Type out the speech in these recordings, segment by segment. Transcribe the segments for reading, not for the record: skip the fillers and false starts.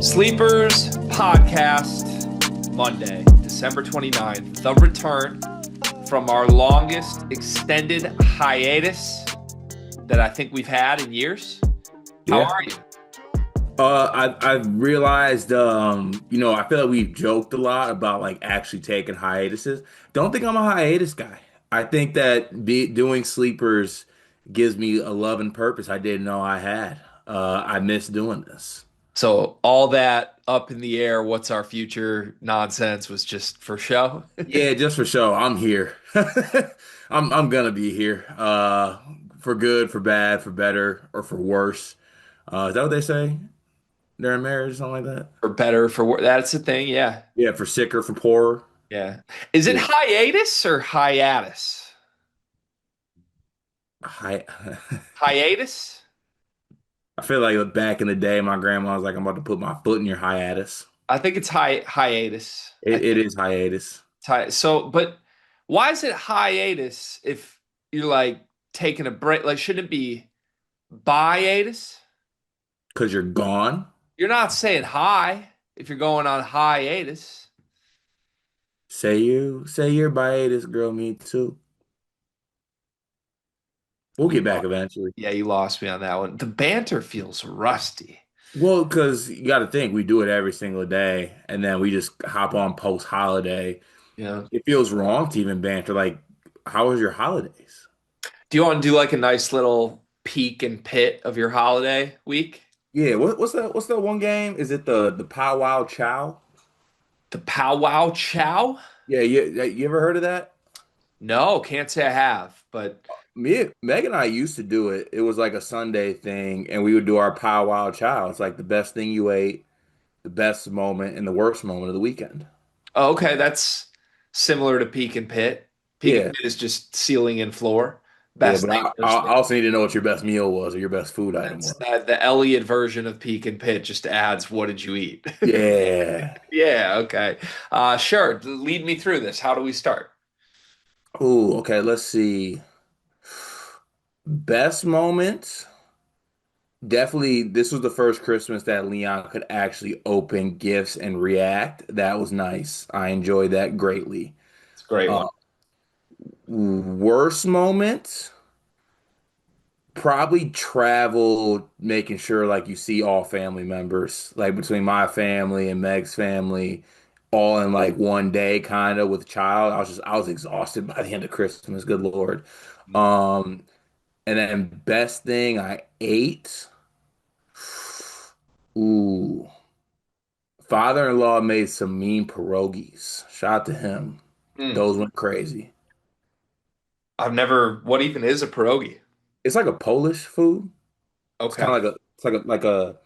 Sleepers Podcast, Monday, December 29th. The return from our longest extended hiatus that I think we've had in years. How Yeah. are you? I've realized, I feel like we've joked a lot about like actually taking hiatuses. Don't think I'm a hiatus guy. I think that doing sleepers gives me a love and purpose I didn't know I had. I miss doing this. So, all that up in the air, what's our future nonsense was just for show. Yeah, just for show, I'm here. I'm gonna be here. For good, for bad, for better, or for worse. Is that what they say during marriage, something like that? For better, for worse. That's the thing. Yeah. Yeah, for sicker, for poorer. Yeah. Is it Yeah. hiatus or hiatus? Hi. Hiatus? I feel like back in the day, my grandma was like, "I'm about to put my foot in your hiatus." I think it's hiatus. It is hiatus So, but why is it hiatus if you're like taking a break? Like, shouldn't it be biatus? because you're gone. You're not saying hi if you're going on hiatus. Say you're hiatus, girl. Me too. We'll You, get back eventually. yeah, you lost me on that one. The banter feels rusty. Well, because you got to think we do it every single day, and then we just hop on post holiday. Yeah. It feels wrong to even banter. Like, how was your holidays? Do you want to do like a nice little peek and pit of your holiday week? Yeah, what's that one game? Is it the Pow Chow? The powwow chow? Yeah, you ever heard of that? No, can't say I have, but Meg and I used to do it. It was like a Sunday thing, and we would do our Pow Chow. It's like the best thing you ate, the best moment, and the worst moment of the weekend. oh, okay, that's similar to peek and pit. Peek and Yeah, pit is just ceiling and floor. yeah, Best but thing, I also need to know what your best meal was or your best food item that's was. the Elliott version of Peek and Pit just adds what did you eat? Yeah. Yeah, okay. Sure. Lead me through this. How do we start? Ooh, okay, let's see. Best moment. Definitely, this was the first Christmas that Leon could actually open gifts and react. That was nice. I enjoyed that greatly. It's a great one. Uh, Worst moment. Probably travel, making sure like you see all family members, like between my family and Meg's family, all in like one day, kind of with child. I was exhausted by the end of Christmas. Good Lord. Um, and then best thing I ate. Ooh, father-in-law made some mean pierogies. Shout out to him. Mm. Those went crazy. I've never, what even is a pierogi? It's like a Polish food. It's Okay. kind of like a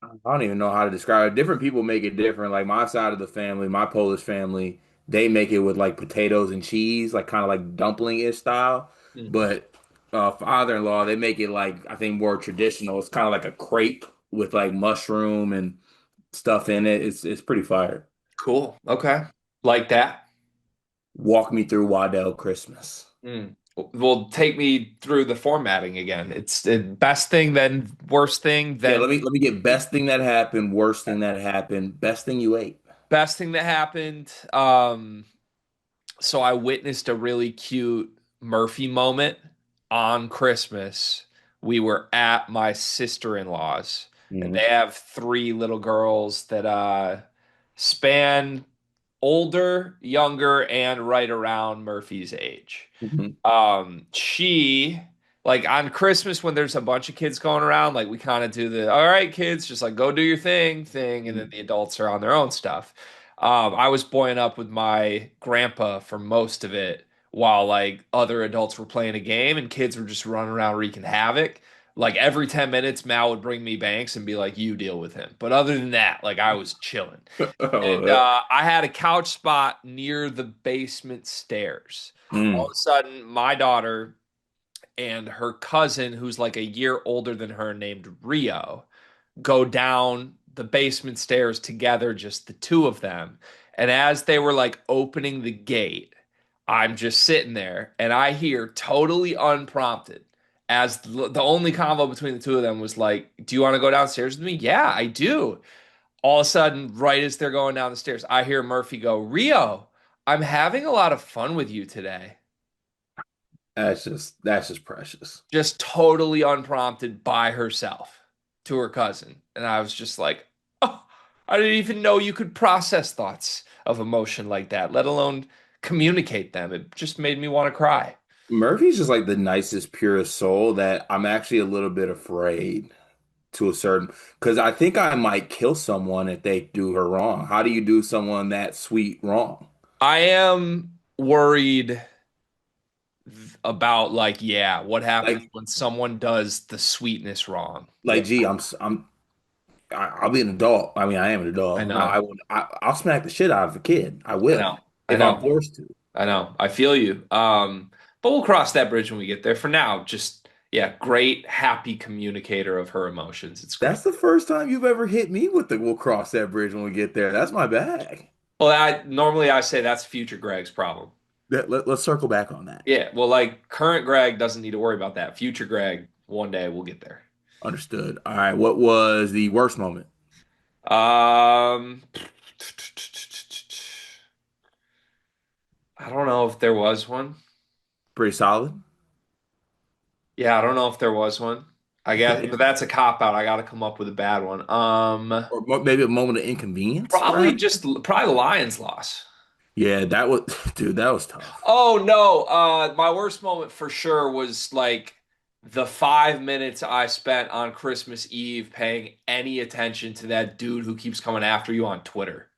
I don't even know how to describe it. Different people make it different. Like my side of the family, my Polish family, they make it with like potatoes and cheese, like kind of like dumpling-ish style. Mm. But father-in-law, they make it like I think more traditional. It's kind of like a crepe with like mushroom and stuff in it. It's pretty fire. Cool. Okay. Like that. Walk me through Wadell Christmas. Mm. Well, take me through the formatting again. It's the best thing, then worst thing, Yeah, then let me get best thing that happened, worst thing that happened, best thing you ate. best thing that happened. So I witnessed a really cute Murphy moment on Christmas. We were at my sister-in-law's, and Mhm. they have three little girls that span older, younger, and right around Murphy's age. Mhm. She like on Christmas when there's a bunch of kids going around, like we kind of do the all right, kids, just like go do your thing, and then the adults are on their own stuff. I was boying up with my grandpa for most of it while like other adults were playing a game and kids were just running around wreaking havoc. Like every 10 minutes, Mal would bring me Banks and be like, you deal with him. But other than that, like I was chilling. Oh, And I had a couch spot near the basement stairs. All of mm. a sudden, my daughter and her cousin, who's like a year older than her, named Rio, go down the basement stairs together, just the two of them. And as they were like opening the gate, I'm just sitting there and I hear totally unprompted as the only convo between the two of them was like, "Do you want to go downstairs with me?" "Yeah, I do." All of a sudden, right as they're going down the stairs, I hear Murphy go, "Rio, I'm having a lot of fun with you today." That's just precious. Just totally unprompted by herself to her cousin. And I was just like, "Oh, I didn't even know you could process thoughts of emotion like that, let alone communicate them." It just made me want to cry. Murphy's just like the nicest, purest soul that I'm actually a little bit afraid to a certain because I think I might kill someone if they do her wrong. How do you do someone that sweet wrong? I am worried about, like, yeah, what happens Like when someone does the sweetness wrong. Yeah, gee, I'll be an adult. I mean, I am an I adult. Now know. I'll smack the shit out of a kid. I I know. will I if I'm know. forced to. I know. I feel you. But we'll cross that bridge when we get there. For now, just yeah, great, happy communicator of her emotions. It's great. That's the first time you've ever hit me with the we'll cross that bridge when we get there. That's my bag. Well, I normally I say that's future Greg's problem. Let's circle back on that. Yeah, well, like current Greg doesn't need to worry about that. Future Greg, one day we'll get there. Understood. All right. What was the worst moment? Um, I don't know if there was one. Pretty solid. Yeah, I don't know if there was one. I guess, Okay. but that's a cop out. I got to come up with a bad one. Maybe a moment of inconvenience, Probably perhaps? just probably the Lions loss. Yeah, that was, dude, that was tough. Oh no, my worst moment for sure was like the 5 minutes I spent on Christmas Eve paying any attention to that dude who keeps coming after you on Twitter.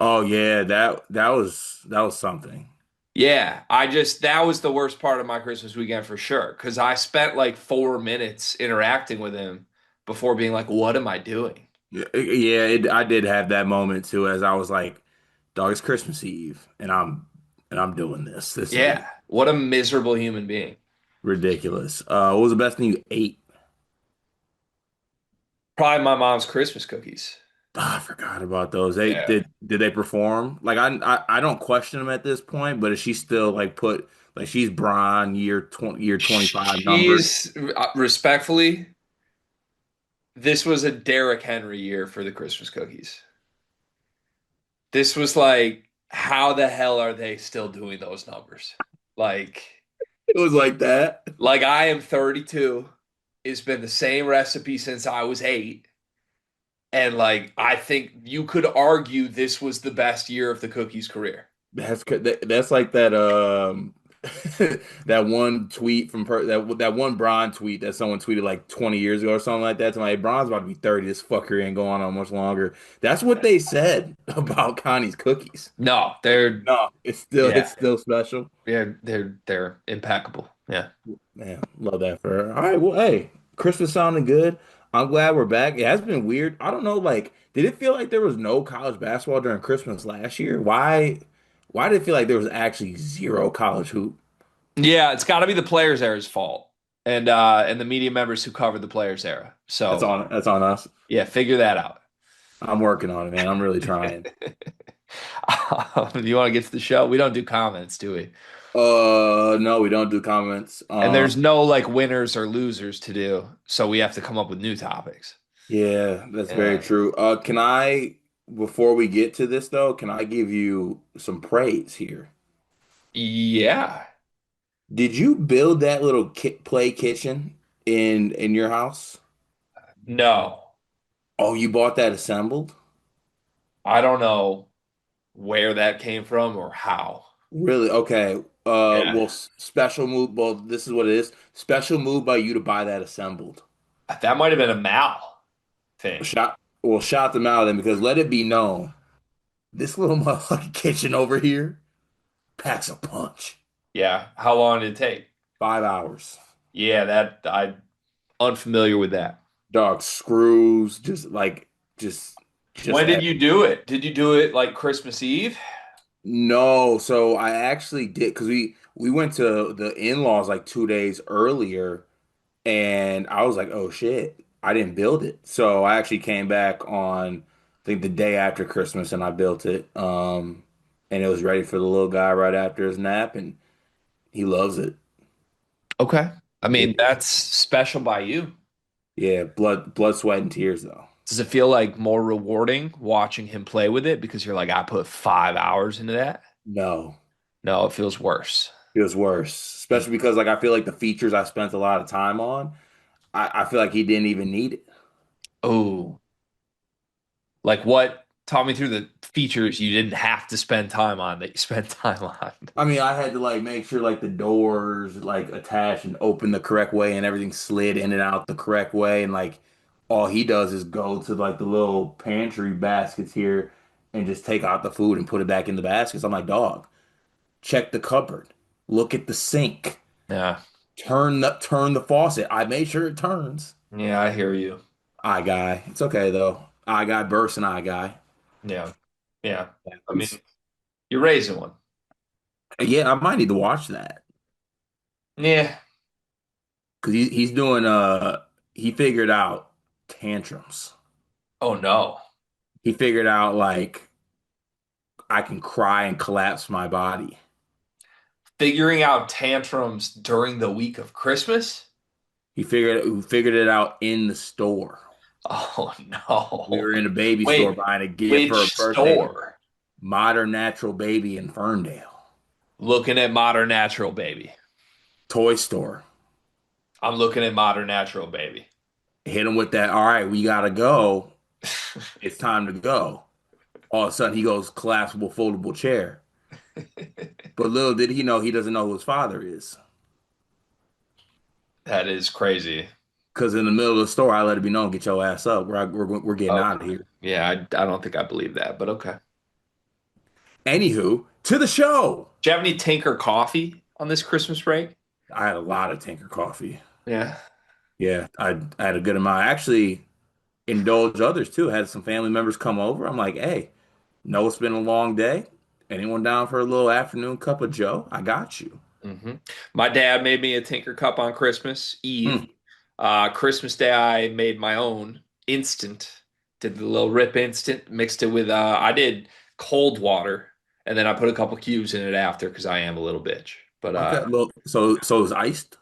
Oh yeah, that was something. Yeah, that was the worst part of my Christmas weekend for sure. Because I spent like 4 minutes interacting with him before being like, what am I doing? Yeah, I did have that moment too, as I was like, "Dog, it's Christmas Eve, and I'm doing this. This is Yeah, what a miserable human being. ridiculous." What was the best thing you ate? Probably my mom's Christmas cookies. Ah, I forgot about those. They Yeah. did they perform? Like I don't question them at this point, but is she still like put like she's Bron year 25 numbers? She's respectfully, this was a Derrick Henry year for the Christmas cookies. This was like, how the hell are they still doing those numbers? Like, It was like that. I am 32. It's been the same recipe since I was 8. And like, I think you could argue this was the best year of the cookies career. That's like that that one tweet that one Bron tweet that someone tweeted like 20 years ago or something like that. To my, hey, Bron's about to be 30. This fucker ain't going on much longer. That's what they said about Connie's cookies. No, Like, they're no, it's yeah, still special. they're impeccable. Yeah. Man, love that for her. All right, well, hey, Christmas sounding good. I'm glad we're back. It has been weird. I don't know, like, did it feel like there was no college basketball during Christmas last year? Why did it feel like there was actually zero college hoop? Yeah, it's got to be the players' era's fault, and the media members who covered the players' era. So That's on us. yeah, figure that out. I'm working on it, man. I'm really trying. You want to get to the show? We don't do comments, do we? No, we don't do comments. And there's no like winners or losers to do, so we have to come up with new topics. Yeah, that's very Yeah. true. Before we get to this though, can I give you some praise here? Yeah. Did you build that little play kitchen in your house? No, Oh, you bought that assembled? I don't know where that came from or how. Really? Okay. Yeah. Well, special move. Well, this is what it is. Special move by you to buy that assembled. That might have been a Mal thing. Shout them out then because let it be known, this little motherfucking kitchen over here packs a punch. Yeah. How long did it take? 5 hours. Yeah, that I'm unfamiliar with that. Dog screws, just just When did you do it? Did you do it like Christmas Eve? no. So I actually did because we went to the in-laws like 2 days earlier, and I was like, oh shit, I didn't build it. So I actually came back on I think the day after Christmas and I built it. and it was ready for the little guy right after his nap, and he loves it. Okay. I mean, It that's special by you. yeah, blood, sweat, and tears though. Does it feel like more rewarding watching him play with it because you're like, I put 5 hours into that? No, No, it feels worse. it was worse, Mm. especially because like I feel like the features I spent a lot of time on, I feel like he didn't even need it. Oh, like what? Talk me through the features you didn't have to spend time on that you spent time on. I mean, I had to like make sure like the doors like attach and open the correct way and everything slid in and out the correct way. And like all he does is go to like the little pantry baskets here and just take out the food and put it back in the baskets. I'm like, dog, check the cupboard, look at the sink, Yeah. turn the faucet. I made sure it turns. Yeah, I hear you. Eye guy. It's okay though. Eye guy, burst and eye guy. Yeah. Yeah. I mean, Happens. you're raising one. Yeah, I might need to watch that. Yeah. Because he's doing he figured out tantrums. Oh no. He figured out like I can cry and collapse my body. Figuring out tantrums during the week of Christmas? He figured it out in the store. Oh We no. were in a baby store Wait, buying a gift for a which birthday. store? Modern Natural Baby in Ferndale. Looking at Modern Natural Baby. Toy store. I'm looking at Modern Natural Baby. Hit him with that. All right, we gotta go. It's time to go. All of a sudden, he goes collapsible foldable chair. But little did he know he doesn't know who his father is. That is crazy. Because in the middle of the store, I let it be known, get your ass up. We're getting Okay. out of here. Yeah, I don't think I believe that, but okay. Anywho, to the show. Do you have any Tinker coffee on this Christmas break? I had a lot of Tinker coffee. Yeah. Yeah, I had a good amount. I actually indulged others too. Had some family members come over. I'm like, hey, know it's been a long day. Anyone down for a little afternoon cup of Joe? I got you. hmm My dad made me a Tinker cup on Christmas Eve. Hmm. Christmas Day, I made my own instant. Did the little rip instant, mixed it with I did cold water, and then I put a couple cubes in it after because I am a little bitch. But Okay, look, so it's iced.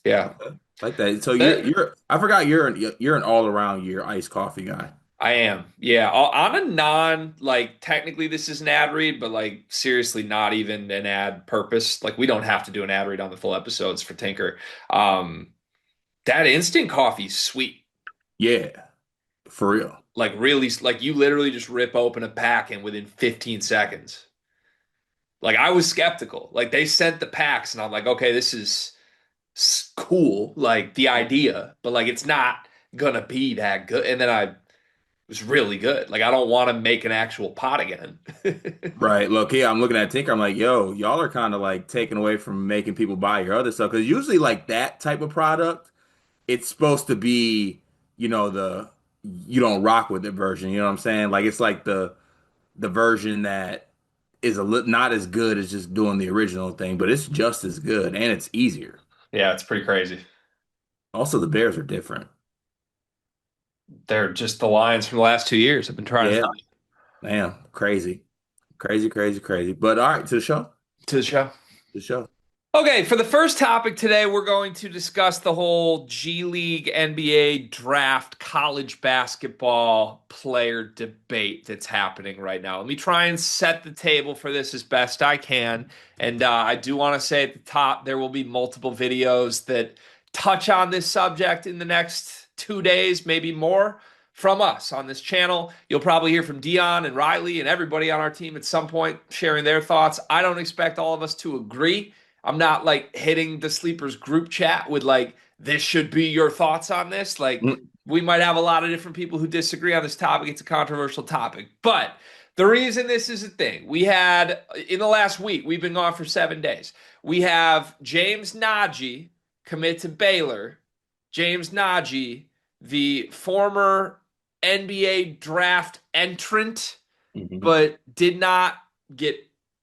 yeah. Okay, like that. So you're That- you're. I forgot you're an all around year iced coffee guy. I am. Yeah. On a non, like, technically this is an ad read, but like, seriously, not even an ad purpose. Like, we don't have to do an ad read on the full episodes for Tinker. Um, that instant coffee's sweet. Yeah, for real. Like, really, like, you literally just rip open a pack and within 15 seconds. Like, I was skeptical. Like, they sent the packs, and I'm like, okay, this is cool. Like, the idea, but like, it's not gonna be that good. And then I was really good. Like I don't want to make an actual pot again. Right. Look, yeah, I'm looking at Tinker. I'm like, yo, y'all are kind of like taking away from making people buy your other stuff. Because usually, like that type of product, it's supposed to be, the you don't rock with it version. You know what I'm saying? Like it's like the version that is not as good as just doing the original thing, but it's just as good and it's easier. Yeah, it's pretty crazy. Also, the bears are different. They're just the lines from the last 2 years. I've been trying to Yeah, tell man, crazy, crazy, crazy, crazy. But all right, to the show, to you to the show. the show. Okay, for the first topic today, we're going to discuss the whole G League, NBA draft, college basketball player debate that's happening right now. Let me try and set the table for this as best I can. And I do want to say at the top, there will be multiple videos that touch on this subject in the next 2 days, maybe more, from us on this channel. You'll probably hear from Dion and Riley and everybody on our team at some point sharing their thoughts. I don't expect all of us to agree. I'm not like hitting the sleepers group chat with like, this should be your thoughts on this. Like, Mm, we might have a lot of different people who disagree on this topic. It's a controversial topic. But the reason this is a thing, we had in the last week, we've been gone for 7 days. We have James Najee commit to Baylor. James Najee, the former NBA draft entrant, mhm. but did not get,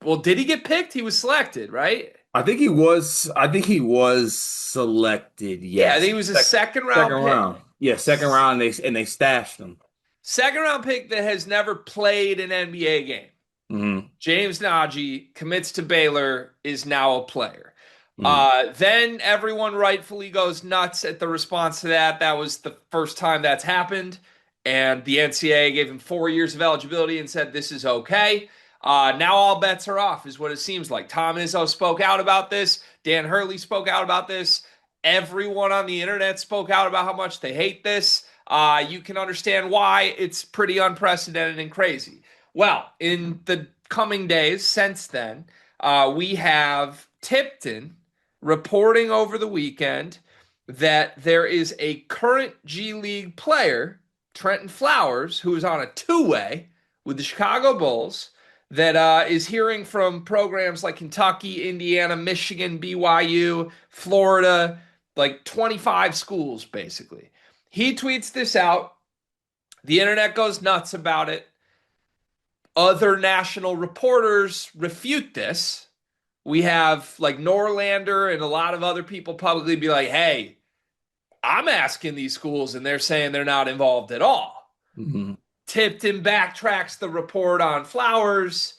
well, did he get picked? He was selected, right? I think he was selected. Yeah, I think Yes, he was a second second second round pick. round. Yeah, second round. They stashed him. Second round pick that has never played an NBA game. Hmm. James Najee commits to Baylor, is now a player. Hmm. Then everyone rightfully goes nuts at the response to that. That was the first time that's happened. And the NCAA gave him 4 years of eligibility and said this is okay. Now all bets are off, is what it seems like. Tom Izzo spoke out about this. Dan Hurley spoke out about this. Everyone on the internet spoke out about how much they hate this. You can understand why. It's pretty unprecedented and crazy. Well, in the coming days since then, we have Tipton reporting over the weekend that there is a current G League player, Trenton Flowers, who is on a two-way with the Chicago Bulls, that is hearing from programs like Kentucky, Indiana, Michigan, BYU, Florida, like 25 schools, basically. He tweets this out. The internet goes nuts about it. Other national reporters refute this. We have like Norlander and a lot of other people publicly be like, hey, I'm asking these schools and they're saying they're not involved at all. Hmm. Tipton backtracks the report on Flowers.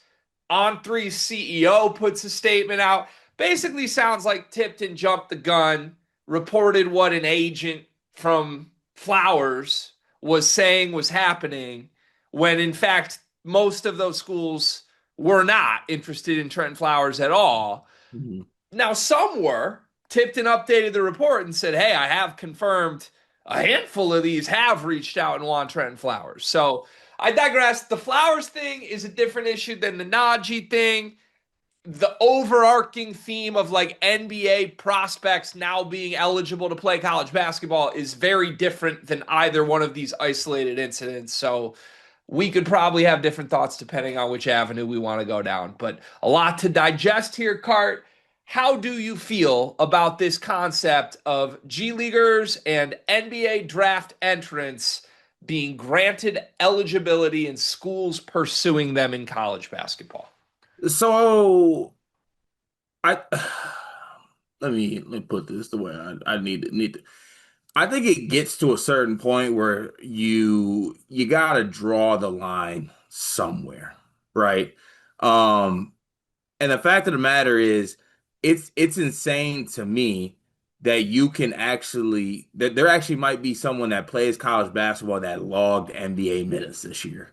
On3's CEO puts a statement out. Basically, sounds like Tipton jumped the gun, reported what an agent from Flowers was saying was happening, when in fact, most of those schools were not interested in Trent Flowers at all. Hmm. Now, some were. Tipton updated the report and said, hey, I have confirmed a handful of these have reached out and want Trenton Flowers. So I digress. The Flowers thing is a different issue than the Najee thing. The overarching theme of like NBA prospects now being eligible to play college basketball is very different than either one of these isolated incidents. So we could probably have different thoughts depending on which avenue we want to go down. But a lot to digest here, Cart. How do you feel about this concept of G Leaguers and NBA draft entrants being granted eligibility and schools pursuing them in college basketball? So I let me put this the way I need to. I think it gets to a certain point where you gotta draw the line somewhere, right? Um, and the fact of the matter is, it's insane to me that you can actually that there actually might be someone that plays college basketball that logged NBA minutes this year.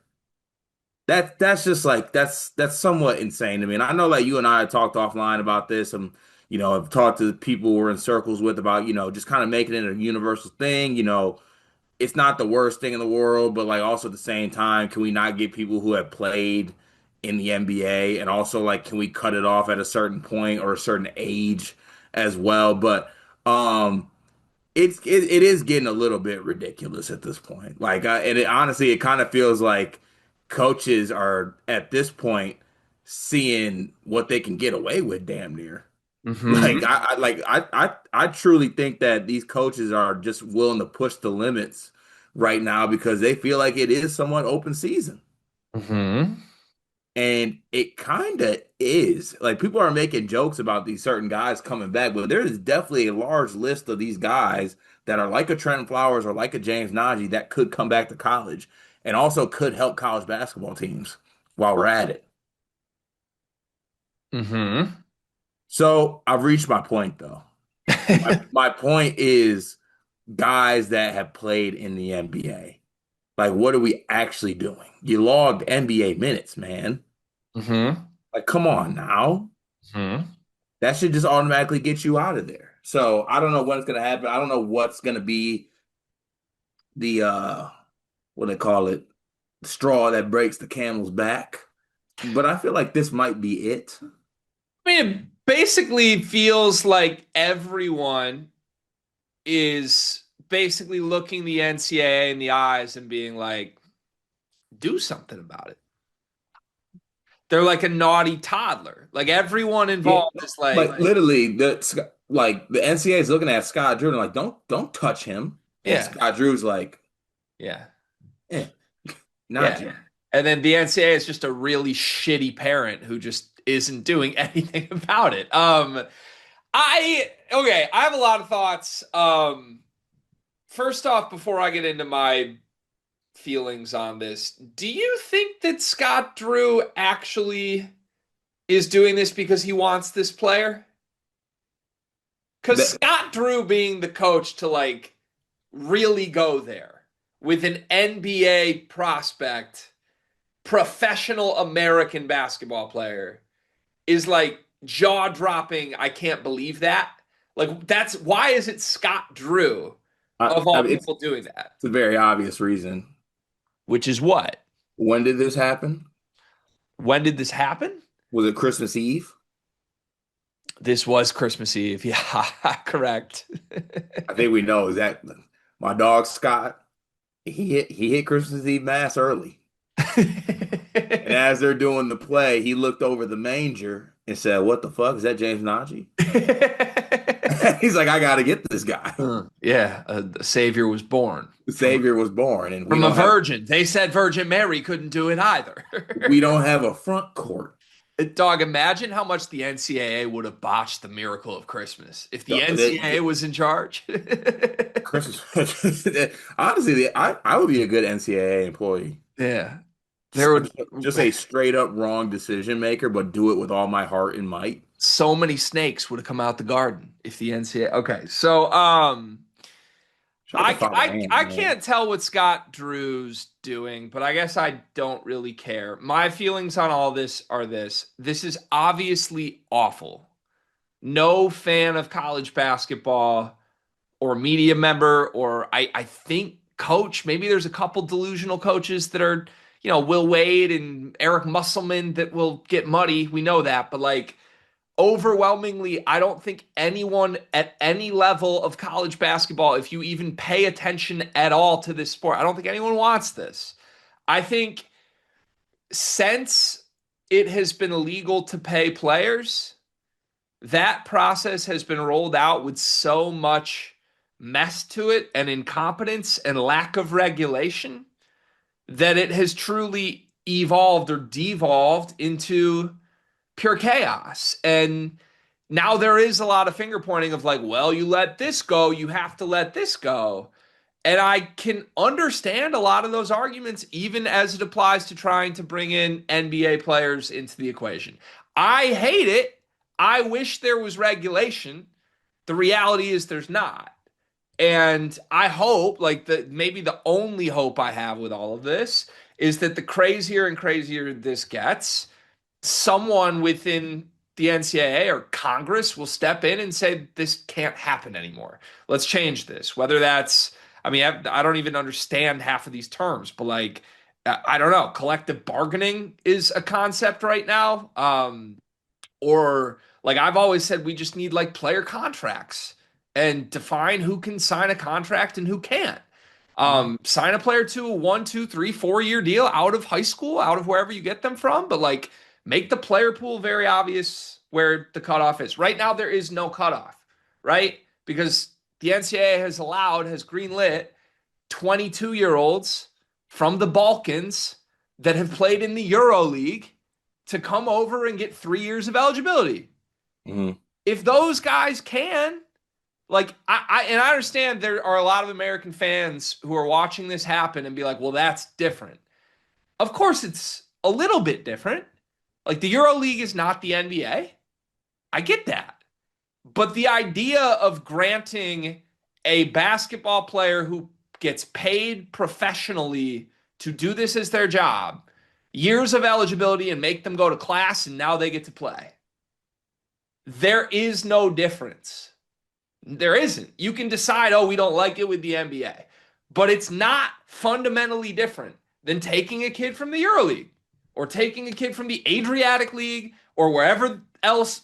That's just like that's somewhat insane to me. And I know like you and I had talked offline about this, and I've talked to people we're in circles with about, just kind of making it a universal thing. It's not the worst thing in the world, but like also at the same time, can we not get people who have played in the NBA, and also like can we cut it off at a certain point or a certain age as well? But it is getting a little bit ridiculous at this point. Like, and honestly, it kind of feels like coaches are at this point seeing what they can get away with, damn near. Like, Mm-hmm. I truly think that these coaches are just willing to push the limits right now because they feel like it is somewhat open season. Mm-hmm. And it kind of is. Like people are making jokes about these certain guys coming back, but there is definitely a large list of these guys that are like a Trent Flowers or like a James Najee that could come back to college and also could help college basketball teams while we're at it. Mm-hmm. So I've reached my point though. My point is guys that have played in the NBA. Like, what are we actually doing? You logged NBA minutes, man. Mm-hmm. Like, come on now. Mm-hmm. That should just automatically get you out of there. So I don't know when it's gonna happen. I don't know what's gonna be the what they call it, straw that breaks the camel's back. But I feel like this might be it. I mean, it basically feels like everyone is basically looking the NCAA in the eyes and being like, do something about it. They're like a naughty toddler. Like everyone Yeah, involved is like, like literally the NCAA is looking at Scott Drew and like, don't touch him. And yeah, Scott Drew's like, yeah, eh, not yeah. you. And then the NCAA is just a really shitty parent who just isn't doing anything about it. I have a lot of thoughts. First off, before I get into my feelings on this. Do you think that Scott Drew actually is doing this because he wants this player? Because That Scott Drew being the coach to like really go there with an NBA prospect, professional American basketball player is like jaw dropping. I can't believe that. Like, that's why is it Scott Drew of I all mean, people doing that? it's a very obvious reason. Which is what? When did this happen? When did this happen? Was it Christmas Eve? This was Christmas Eve. Yeah, correct. I think we know is that my dog Scott, he hit Christmas Eve mass early. And as they're doing the play, he looked over the manger and said, "What the fuck? Is that James Najee?" He's like, "I gotta get this guy." Yeah, a savior was born The Savior was born, and from a virgin. They said Virgin Mary couldn't do it either. we don't have a front court. Dog, imagine how much the NCAA would have botched the miracle of Christmas if the NCAA was in charge. Christmas. Honestly, I would be a good NCAA employee. Yeah. There would Just a straight up wrong decision maker, but do it with all my heart and might. so many snakes would have come out the garden if the NCAA. Okay, so Shut the fuck up, I man. can't tell what Scott Drew's doing, but I guess I don't really care. My feelings on all this are this. This is obviously awful. No fan of college basketball or media member or I think coach, maybe there's a couple delusional coaches that are, Will Wade and Eric Musselman that will get muddy. We know that, but like overwhelmingly, I don't think anyone at any level of college basketball, if you even pay attention at all to this sport, I don't think anyone wants this. I think since it has been illegal to pay players, that process has been rolled out with so much mess to it and incompetence and lack of regulation that it has truly evolved or devolved into pure chaos. And now there is a lot of finger pointing of like, well, you let this go, you have to let this go. And I can understand a lot of those arguments, even as it applies to trying to bring in NBA players into the equation. I hate it. I wish there was regulation. The reality is there's not. And I hope, like, maybe the only hope I have with all of this is that the crazier and crazier this gets, someone within the NCAA or Congress will step in and say, this can't happen anymore. Let's change this. Whether that's, I mean, I don't even understand half of these terms, but like, I don't know, collective bargaining is a concept right now. Or like I've always said, we just need like player contracts and define who can sign a contract and who can't. Sign a player to a 1, 2, 3, 4 year deal out of high school, out of wherever you get them from, but like make the player pool very obvious where the cutoff is. Right now, there is no cutoff, right? Because the NCAA has greenlit 22-year-olds from the Balkans that have played in the Euro League to come over and get 3 years of eligibility. Mhm. If those guys can, like, I understand there are a lot of American fans who are watching this happen and be like, well, that's different. Of course, it's a little bit different. Like, the Euro League is not the NBA. I get that. But the idea of granting a basketball player who gets paid professionally to do this as their job years of eligibility and make them go to class and now they get to play. There is no difference. There isn't. You can decide, oh, we don't like it with the NBA. But it's not fundamentally different than taking a kid from the EuroLeague or taking a kid from the Adriatic League or wherever else.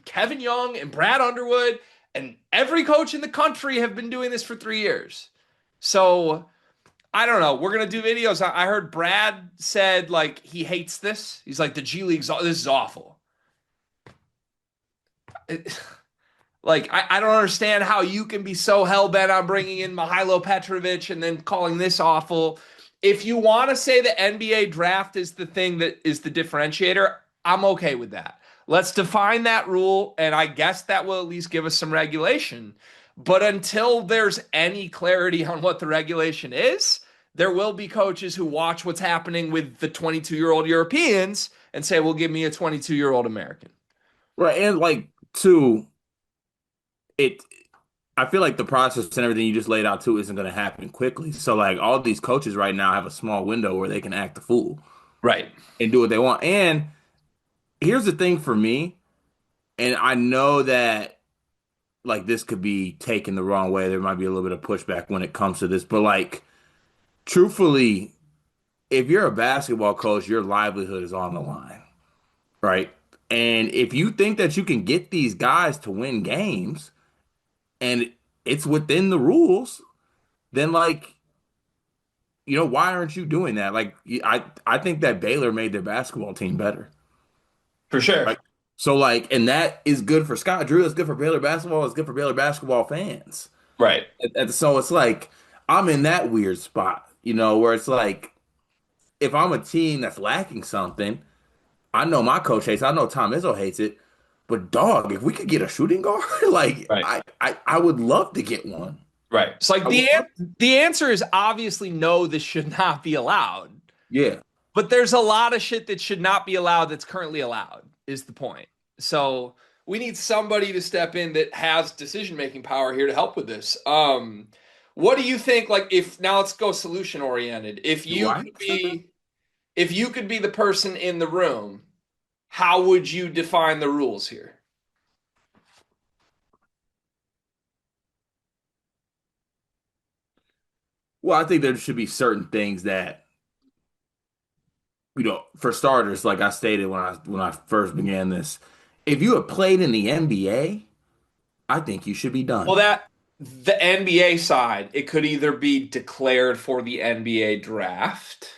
Kevin Young and Brad Underwood and every coach in the country have been doing this for 3 years. So I don't know. We're going to do videos. I heard Brad said like he hates this. He's like the G League's, this is awful. I don't understand how you can be so hell-bent on bringing in Mihailo Petrovic and then calling this awful. If you want to say the NBA draft is the thing that is the differentiator, I'm okay with that. Let's define that rule, and I guess that will at least give us some regulation. But until there's any clarity on what the regulation is, there will be coaches who watch what's happening with the 22-year-old Europeans and say, well, give me a 22-year-old American. Right. And like two, it I feel like the process and everything you just laid out too isn't going to happen quickly. So like all these coaches right now have a small window where they can act the fool Right. and do what they want. And here's the thing for me, and I know that like this could be taken the wrong way. There might be a little bit of pushback when it comes to this, but like truthfully, if you're a basketball coach, your livelihood is on the line, right? And if you think that you can get these guys to win games and it's within the rules, then like, why aren't you doing that? Like, I think that Baylor made their basketball team better, For sure. right? So like, and that is good for Scott Drew. It's good for Baylor basketball. It's good for Baylor basketball fans. Right. So it's like I'm in that weird spot, where it's like if I'm a team that's lacking something, I know my coach hates it. I know Tom Izzo hates it. But dog, if we could get a shooting guard, like Right. I would love to get one. Right. It's like I would love to. the answer is obviously no, this should not be allowed. Yeah. But there's a lot of shit that should not be allowed that's currently allowed, is the point. So we need somebody to step in that has decision-making power here to help with this. What do you think, like if now let's go solution oriented. Do I step in? If you could be the person in the room, how would you define the rules here? Well, I think there should be certain things that, for starters, like I stated when I first began this, if you have played in the NBA, I think you should be Well, done. that the NBA side, it could either be declared for the NBA draft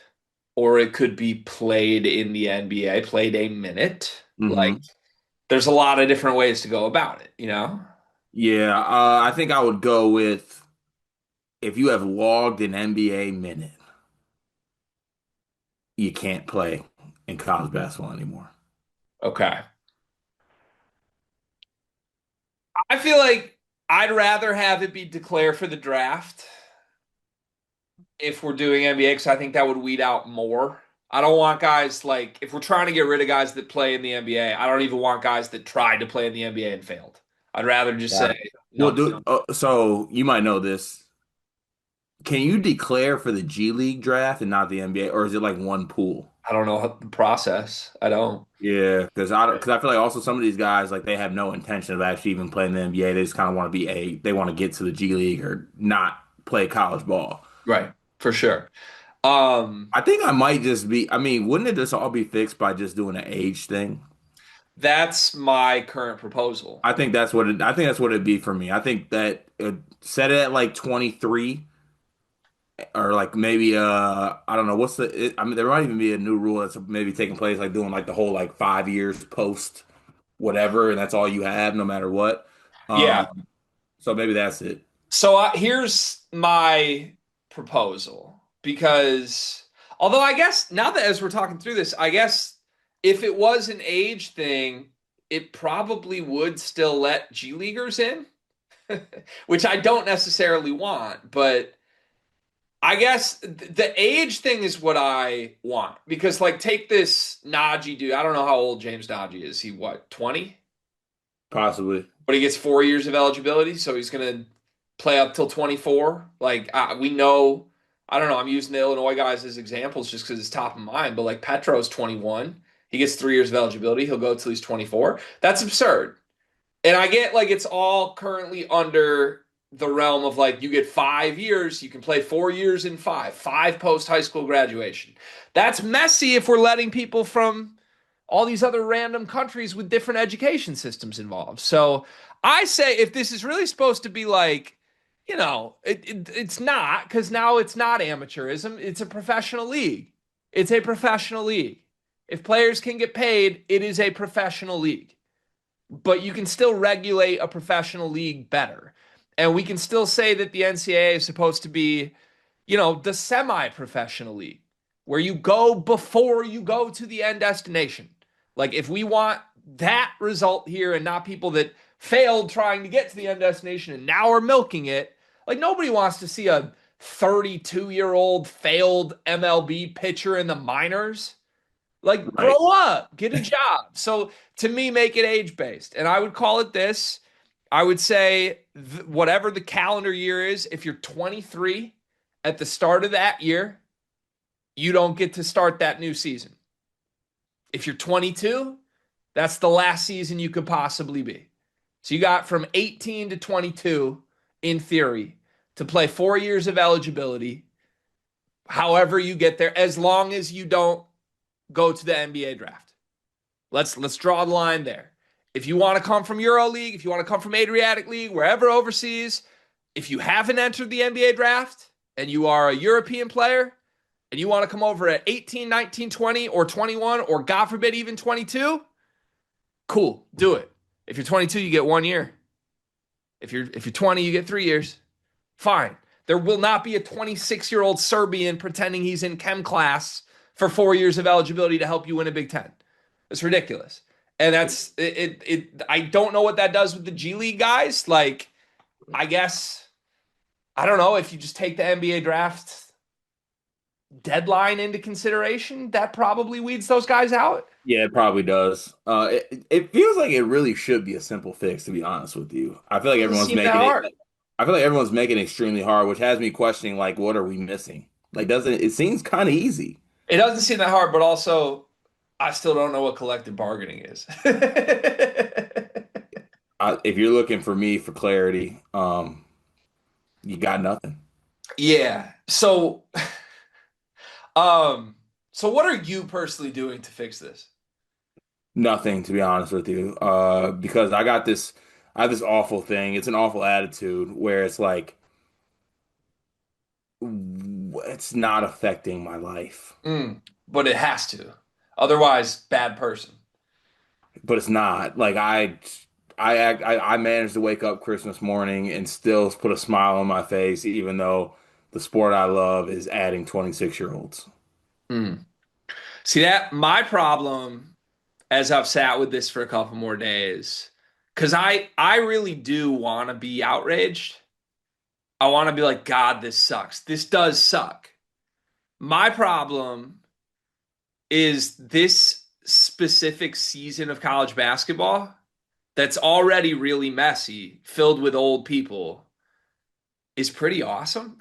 or it could be played in the NBA, played a minute. Like Hmm. there's a lot of different ways to go about it, you know? Yeah, I think I would go with if you have logged an NBA minute, you can't play in college basketball anymore. Okay. I feel like I'd rather have it be declared for the draft if we're doing NBA because I think that would weed out more. I don't want guys like if we're trying to get rid of guys that play in the NBA, I don't even want guys that tried to play in the NBA and failed. I'd rather just say Gotcha. Well, no. dude, so you might know this. Can you declare for the G League draft and not the NBA, or is it like one pool? I don't know the process. I don't. Yeah, because I feel like also some of these guys like they have no intention of actually even playing the NBA. They just kind of want to they want to get to the G League or not play college ball. Right. For sure. Um, I think I might just be. I mean, wouldn't it just all be fixed by just doing an age thing? that's my current proposal. I think that's what it'd be for me. I think that set it at like 23 or like maybe I don't know I mean there might even be a new rule that's maybe taking place like doing like the whole like 5 years post whatever and that's all you have no matter what. Yeah. Um so maybe that's it. So here's my proposal because although I guess now that as we're talking through this, I guess if it was an age thing, it probably would still let G Leaguers in, which I don't necessarily want, but I guess the age thing is what I want because like take this Najee dude. I don't know how old James Najee is. He what, 20? Possibly. But he gets 4 years of eligibility, so he's going to play up till 24. Like we know, I don't know. I'm using the Illinois guys as examples just because it's top of mind. But like Petro's 21, he gets 3 years of eligibility. He'll go till he's 24. That's absurd. And I get like it's all currently under the realm of like you get 5 years, you can play 4 years in five post high school graduation. That's messy if we're letting people from all these other random countries with different education systems involved. So I say if this is really supposed to be like, it's not because now it's not amateurism. It's a professional league. It's a professional league. If players can get paid, it is a professional league. But you can still regulate a professional league better. And we can still say that the NCAA is supposed to be, the semi professional league where you go before you go to the end destination. Like, if we want that result here and not people that failed trying to get to the end destination and now are milking it, like, nobody wants to see a 32-year-old failed MLB pitcher in the minors. Like, Right. grow up, get a job. So to me, make it age based. And I would call it this. I would say whatever the calendar year is, if you're 23 at the start of that year, you don't get to start that new season. If you're 22, that's the last season you could possibly be. So you got from 18 to 22, in theory, to play 4 years of eligibility, however you get there, as long as you don't go to the NBA draft. Let's draw the line there. If you want to come from Euro League, if you want to come from Adriatic League, wherever overseas, if you haven't entered the NBA draft and you are a European player and you want to come over at 18, 19, 20, or 21, or God forbid, even 22, cool, do it. If you're 22, you get 1 year. If you're 20, you get 3 years. Fine. There will not be a 26-year-old Serbian pretending he's in chem class for 4 years of eligibility to help you win a Big Ten. It's ridiculous. And that's it. I don't know what that does with the G League guys. Like, I guess, I don't know, if you just take the NBA draft deadline into consideration, that probably weeds those guys out. Yeah, it probably does. It feels like it really should be a simple fix, to be honest with you. I feel like Doesn't everyone's seem that making it. hard. I feel like everyone's making it extremely hard, which has me questioning, like, what are we missing? Like, doesn't it seems kind of easy? It doesn't seem that hard, but also I still don't know what collective bargaining is. If you're looking for me for clarity, you got nothing. Yeah. So what are you personally doing to fix this? Nothing, to be honest with you. Because I have this awful thing. It's an awful attitude where it's like, it's not affecting my life, But it has to. Otherwise, bad person. but it's not. Like I managed to wake up Christmas morning and still put a smile on my face, even though the sport I love is adding 26-year-olds. Mm. See that my problem as I've sat with this for a couple more days, because I really do want to be outraged. I want to be like, God, this sucks. This does suck. My problem is this specific season of college basketball that's already really messy, filled with old people, is pretty awesome.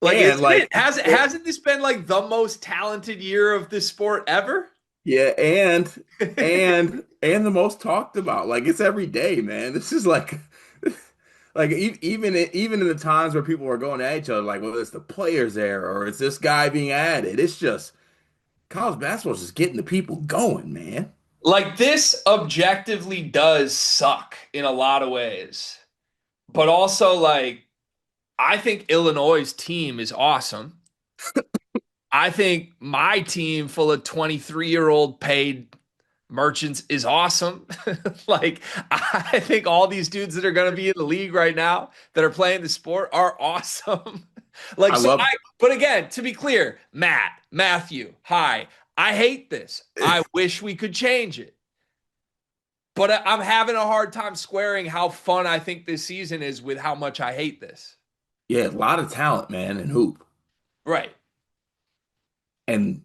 Like, And isn't like, it? Hasn't this been like the most talented year of this sport ever? yeah, and the most talked about. Like it's every day, man. This is like like even in the times where people are going at each other, like, well, it's the players there or it's this guy being added. It's just college basketball is just getting the people going, man. Like, this objectively does suck in a lot of ways. But also, like, I think Illinois' team is awesome. I think my team full of 23-year-old paid merchants is awesome. Like, I think all these dudes that are going to be in the league right now that are playing the sport are awesome. Like, I so love but again, to be clear, Matthew, hi, I hate this. I wish we could change it. But I'm having a hard time squaring how fun I think this season is with how much I hate this. yeah, a lot of talent, man, in hoop. Right. And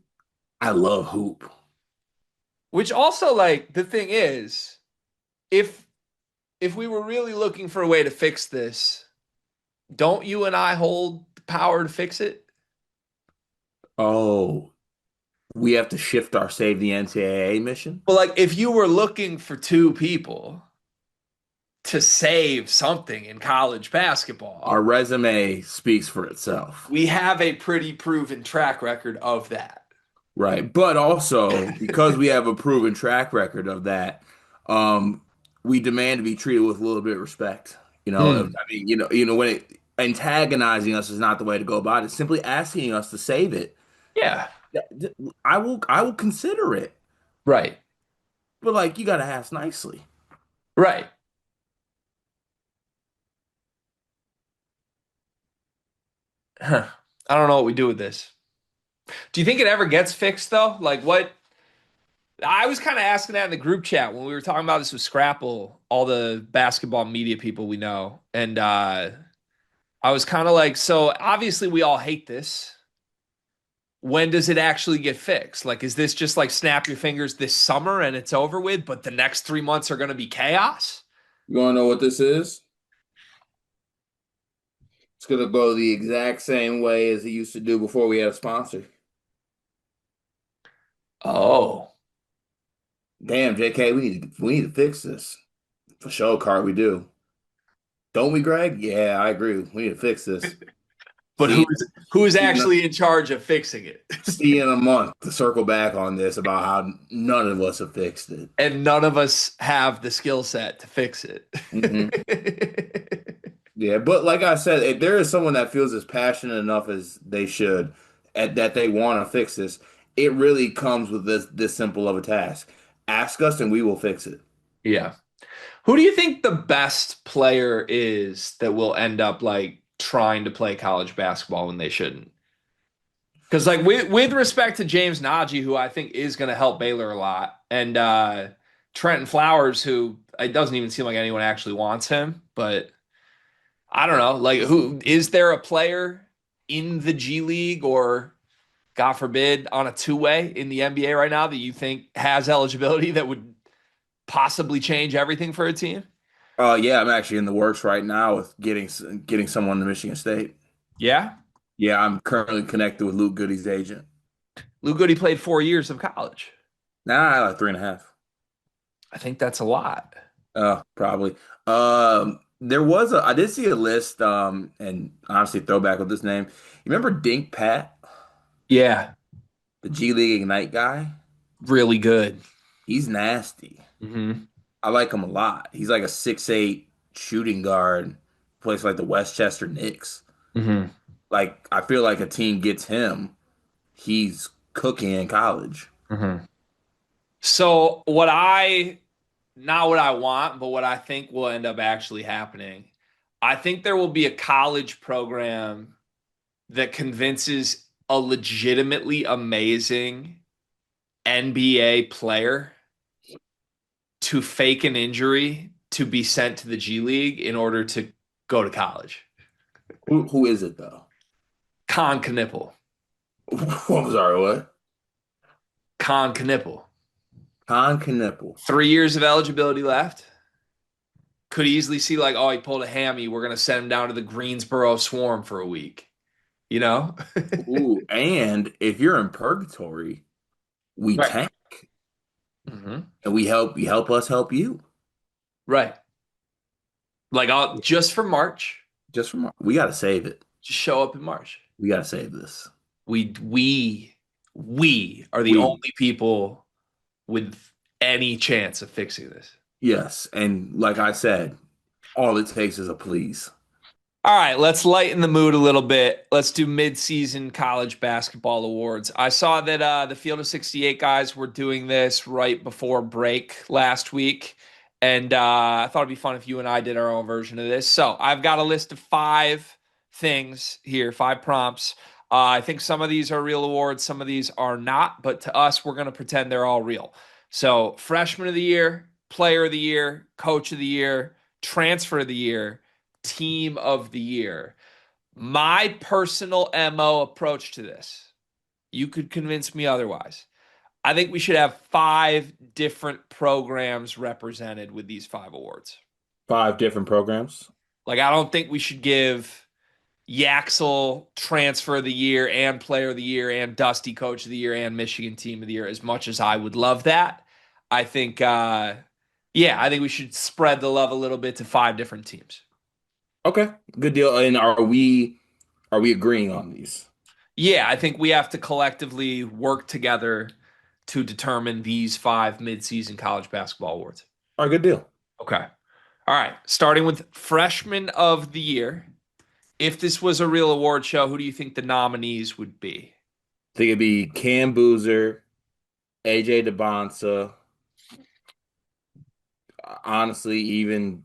I love hoop. Which also, like, the thing is, if we were really looking for a way to fix this, don't you and I hold the power to fix it? Oh, we have to shift our Save the NCAA mission. Well, like, if you were looking for two people to save something in college Our basketball, resume speaks for itself. we have a pretty proven track record of that. Right. But also, because we have a proven track record of that, um, we demand to be treated with a little bit of respect. Hmm. I mean, when antagonizing us is not the way to go about it. Simply asking us to save it. Yeah. Yeah, I will consider it. Right. But like, you got to ask nicely. Right. Huh. I don't know what we do with this. Do you think it ever gets fixed though? Like, what I was kind of asking that in the group chat when we were talking about this with Scrapple, all the basketball media people we know. And I was kind of like, so obviously we all hate this. When does it actually get fixed? Like, is this just like snap your fingers this summer and it's over with, but the next 3 months are going to be chaos? You want to know what this is? It's gonna go the exact same way as it used to do before we had a sponsor. Oh, Damn, JK, we need to fix this. For sure, Card, we do. Don't we, Greg? Yeah, I agree. We need to fix this. but See, who's see, actually in charge of fixing it? see in a month to circle back on this about how none of us have fixed it. And none of us have the skill set to fix it. Hmm. Yeah, but like I said, if there is someone that feels as passionate enough as they should, that they want to fix this, it really comes with this simple of a task. Ask us and we will fix it. Yeah. Who do you think the best player is that will end up like trying to play college basketball when they shouldn't? Because like with respect to James Najee, who I think is going to help Baylor a lot, and Trenton Flowers, who it doesn't even seem like anyone actually wants him, but I don't know. Like, who is there a player in the G League or God forbid on a two-way in the NBA right now that you think has eligibility that would possibly change everything for a team? Yeah, I'm actually in the works right now with getting someone to Michigan State. Yeah. Yeah, I'm currently connected with Luke Goody's agent. Lou Goody played 4 years of college. Nah, like 3.5. I think that's a lot. Probably. I did see a list, and honestly, throwback with this name. You remember Dink Pat, Yeah, the G League Ignite guy? really good. He's nasty. Hmm. I like him a lot. He's like a 6'8" shooting guard, plays for like the Westchester Knicks. Hmm. Like, I feel like a team gets him, he's cooking in college. Hmm. So not what I want, but what I think will end up actually happening, I think there will be a college program that convinces a legitimately amazing NBA player to fake an injury to be sent to the G League in order to go to college. Who is it though? Con Knipple. I'm sorry, what? Con Knipple. Con Knipple. 3 years of eligibility left. Could easily see like, oh, he pulled a hammy. We're gonna send him down to the Greensboro Swarm for a week. You know? Ooh, and if you're in purgatory, we Right. tank Hmm. and we help us help you. Right. Like I'll just for March, We gotta save it. just show up in March. We gotta save this. We we we are the We only people with any chance of fixing this. Yes, and like I said, all it takes is a please. All right, let's lighten the mood a little bit. Let's do mid-season college basketball awards. I saw that the Field of 68 guys were doing this right before break last week, and I thought it'd be fun if you and I did our own version of this. So I've got a list of 5 things here, 5 prompts. I think some of these are real awards, some of these are not, but to us, we're going to pretend they're all real. So freshman of the year, player of the year, coach of the year, transfer of the year, team of the year. My personal MO approach to this, you could convince me otherwise. I think we should have 5 different programs represented with these 5 awards. 5 different programs. Like, I don't think we should give Yaxel transfer of the year and player of the year and Dusty coach of the year and Michigan team of the year as much as I would love that. I think, yeah, I think we should spread the love a little bit to 5 different teams. Okay, good deal. And are we agreeing on these? Yeah, I think we have to collectively work together to determine these 5 mid-season college basketball awards. All right, good deal. Okay. All right. Starting with freshman of the year. If this was a real award show, who do you think the nominees would be? I think it'd be Cam Boozer, AJ DeBonsa. Honestly, even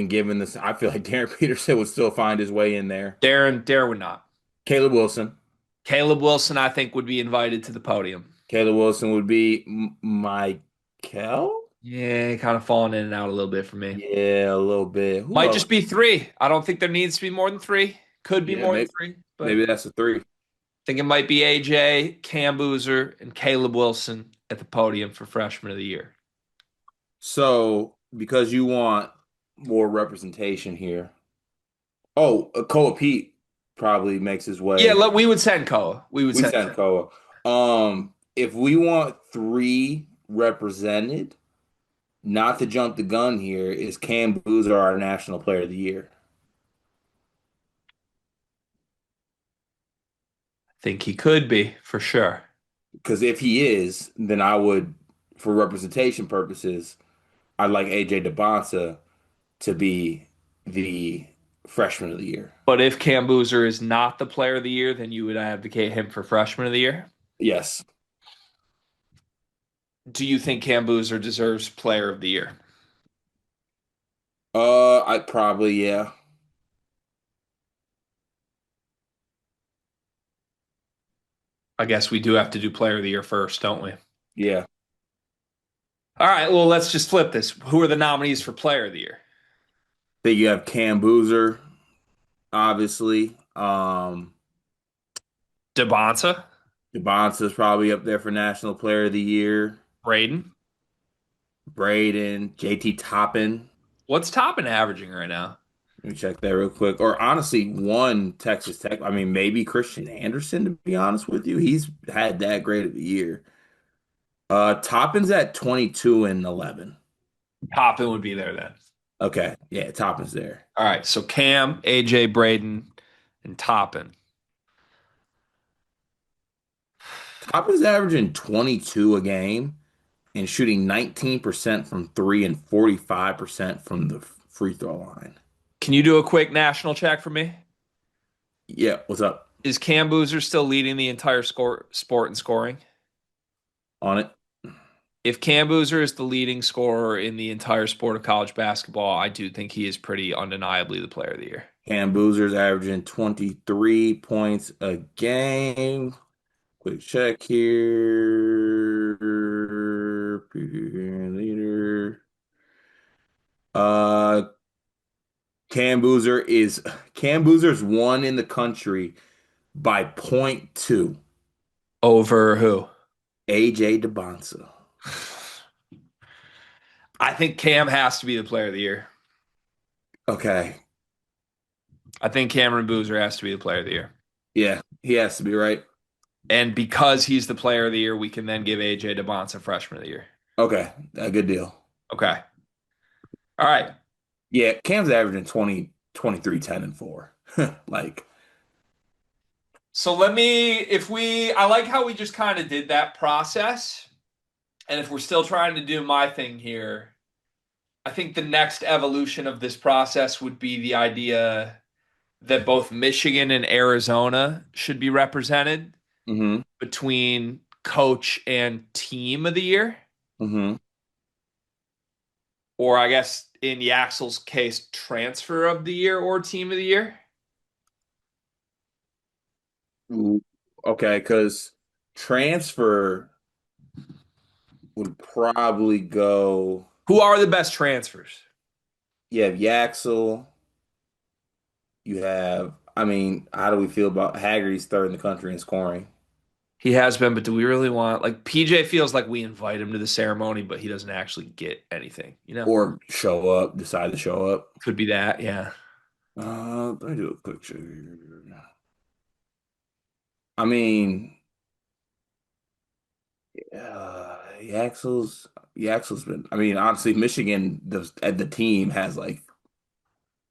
given this, I feel like Darren Peterson would still find his way in there. Darren would not. Caleb Wilson. Caleb Wilson, I think, would be invited to the podium. Caleb Wilson would be Michael. Yeah, kind of falling in and out a little bit for me. Yeah, a little bit. Who Might else? just be 3. I don't think there needs to be more than 3. Could be Yeah, more than maybe three, but I maybe that's a three. think it might be AJ, Cam Boozer, and Caleb Wilson at the podium for freshman of the year. So because you want more representation here. Oh, Koa Pete probably makes his Yeah, way. we would send Koa. We would We send. sent Koa. If we want three represented, not to jump the gun here, is Cam Boozer our National Player of the Year? Think he could be for sure. Because if he is, then I would, for representation purposes, I'd like AJ DeBonsa to be the Freshman of the Year. But if Cam Boozer is not the player of the year, then you would advocate him for freshman of the year. Yes. Do you think Cam Boozer deserves player of the year? I'd probably, yeah. I guess we do have to do player of the year first, don't we? Yeah. All right, well, let's just flip this. Who are the nominees for player of the year? Then you have Cam Boozer, obviously. DeBonsa, DeBonsa's probably up there for National Player of the Year. Braden. Braden, JT Toppin. What's Toppin averaging right now? Let me check that real quick. Or honestly, one Texas Tech. I mean, maybe Christian Anderson, to be honest with you. He's had that great of a year. Toppin's at 22 and 11. Toppin would be there then. Okay. Yeah, Toppin's there. All right, so Cam, AJ, Braden, and Toppin. Toppin's averaging 22 a game and shooting 19% from three and 45% from the free throw line. Can you do a quick national check for me? Yeah, what's up Is Cam Boozer still leading the entire sport in scoring? on it? If Cam Boozer is the leading scorer in the entire sport of college basketball, I do think he is pretty undeniably the player of the year. Cam Boozer's averaging 23 points a game. Quick check here. Leader. Uh, Cam Boozer's one in the country by point two. Over who? AJ DeBonsa. I think Cam has to be the player of the year. Okay. I think Cameron Boozer has to be the player of the year. Yeah, he has to be right. And because he's the player of the year, we can then give AJ DeBonsa freshman of the year. Okay, a good deal. Okay. All right. Yeah, Cam's averaging 20, 23, 10, and 4. Like, So I like how we just kind of did that process. And if we're still trying to do my thing here, I think the next evolution of this process would be the idea that both Michigan and Arizona should be represented mm-hmm, between coach and team of the year. mm-hmm. Or I guess in Yaxel's case, transfer of the year or team of the year. Ooh, okay, because transfer would probably go. Who are the best transfers? You have Yaxel. You have, I mean, how do we feel about Haggerty's third in the country in scoring? He has been, but do we really want like PJ feels like we invite him to the ceremony, but he doesn't actually get anything, you know? Or show up, decide to show up. Could be that, yeah. Let me do a quick check here. I mean, Yaxel's been. I mean, honestly, Michigan the team has like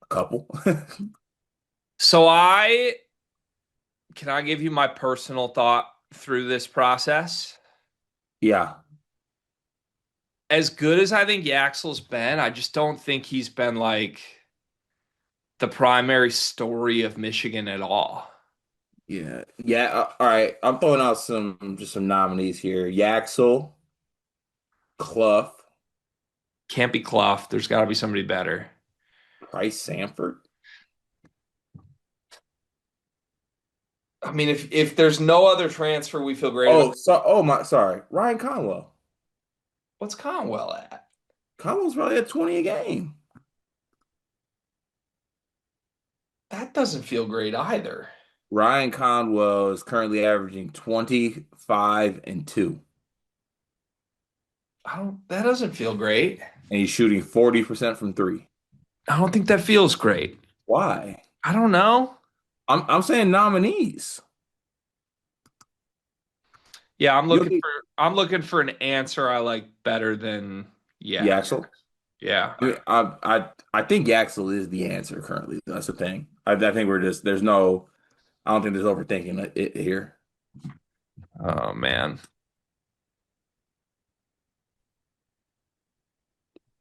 a couple. So can I give you my personal thought through this process? Yeah, As good as I think Yaxel's been, I just don't think he's been like the primary story of Michigan at all. yeah. All right, I'm throwing out some nominees here. Yaxel, Clough, Can't be Clough. There's got to be somebody better. Price Sanford. I mean, if there's no other transfer we feel great about, Sorry, Ryan Conwell. what's Conwell at? Conwell's probably at 20 a game. That doesn't feel great either. Ryan Conwell is currently averaging 25 and 2, That doesn't feel great. and he's shooting 40% from three. I don't think that feels great. Why? I don't know. I'm saying nominees. Yeah, You don't think I'm looking for an answer I like better than yeah. Yaxel? Yeah. I mean, I think Yaxel is the answer currently. That's the thing. I think we're just there's no. I don't think there's overthinking it here. Oh man.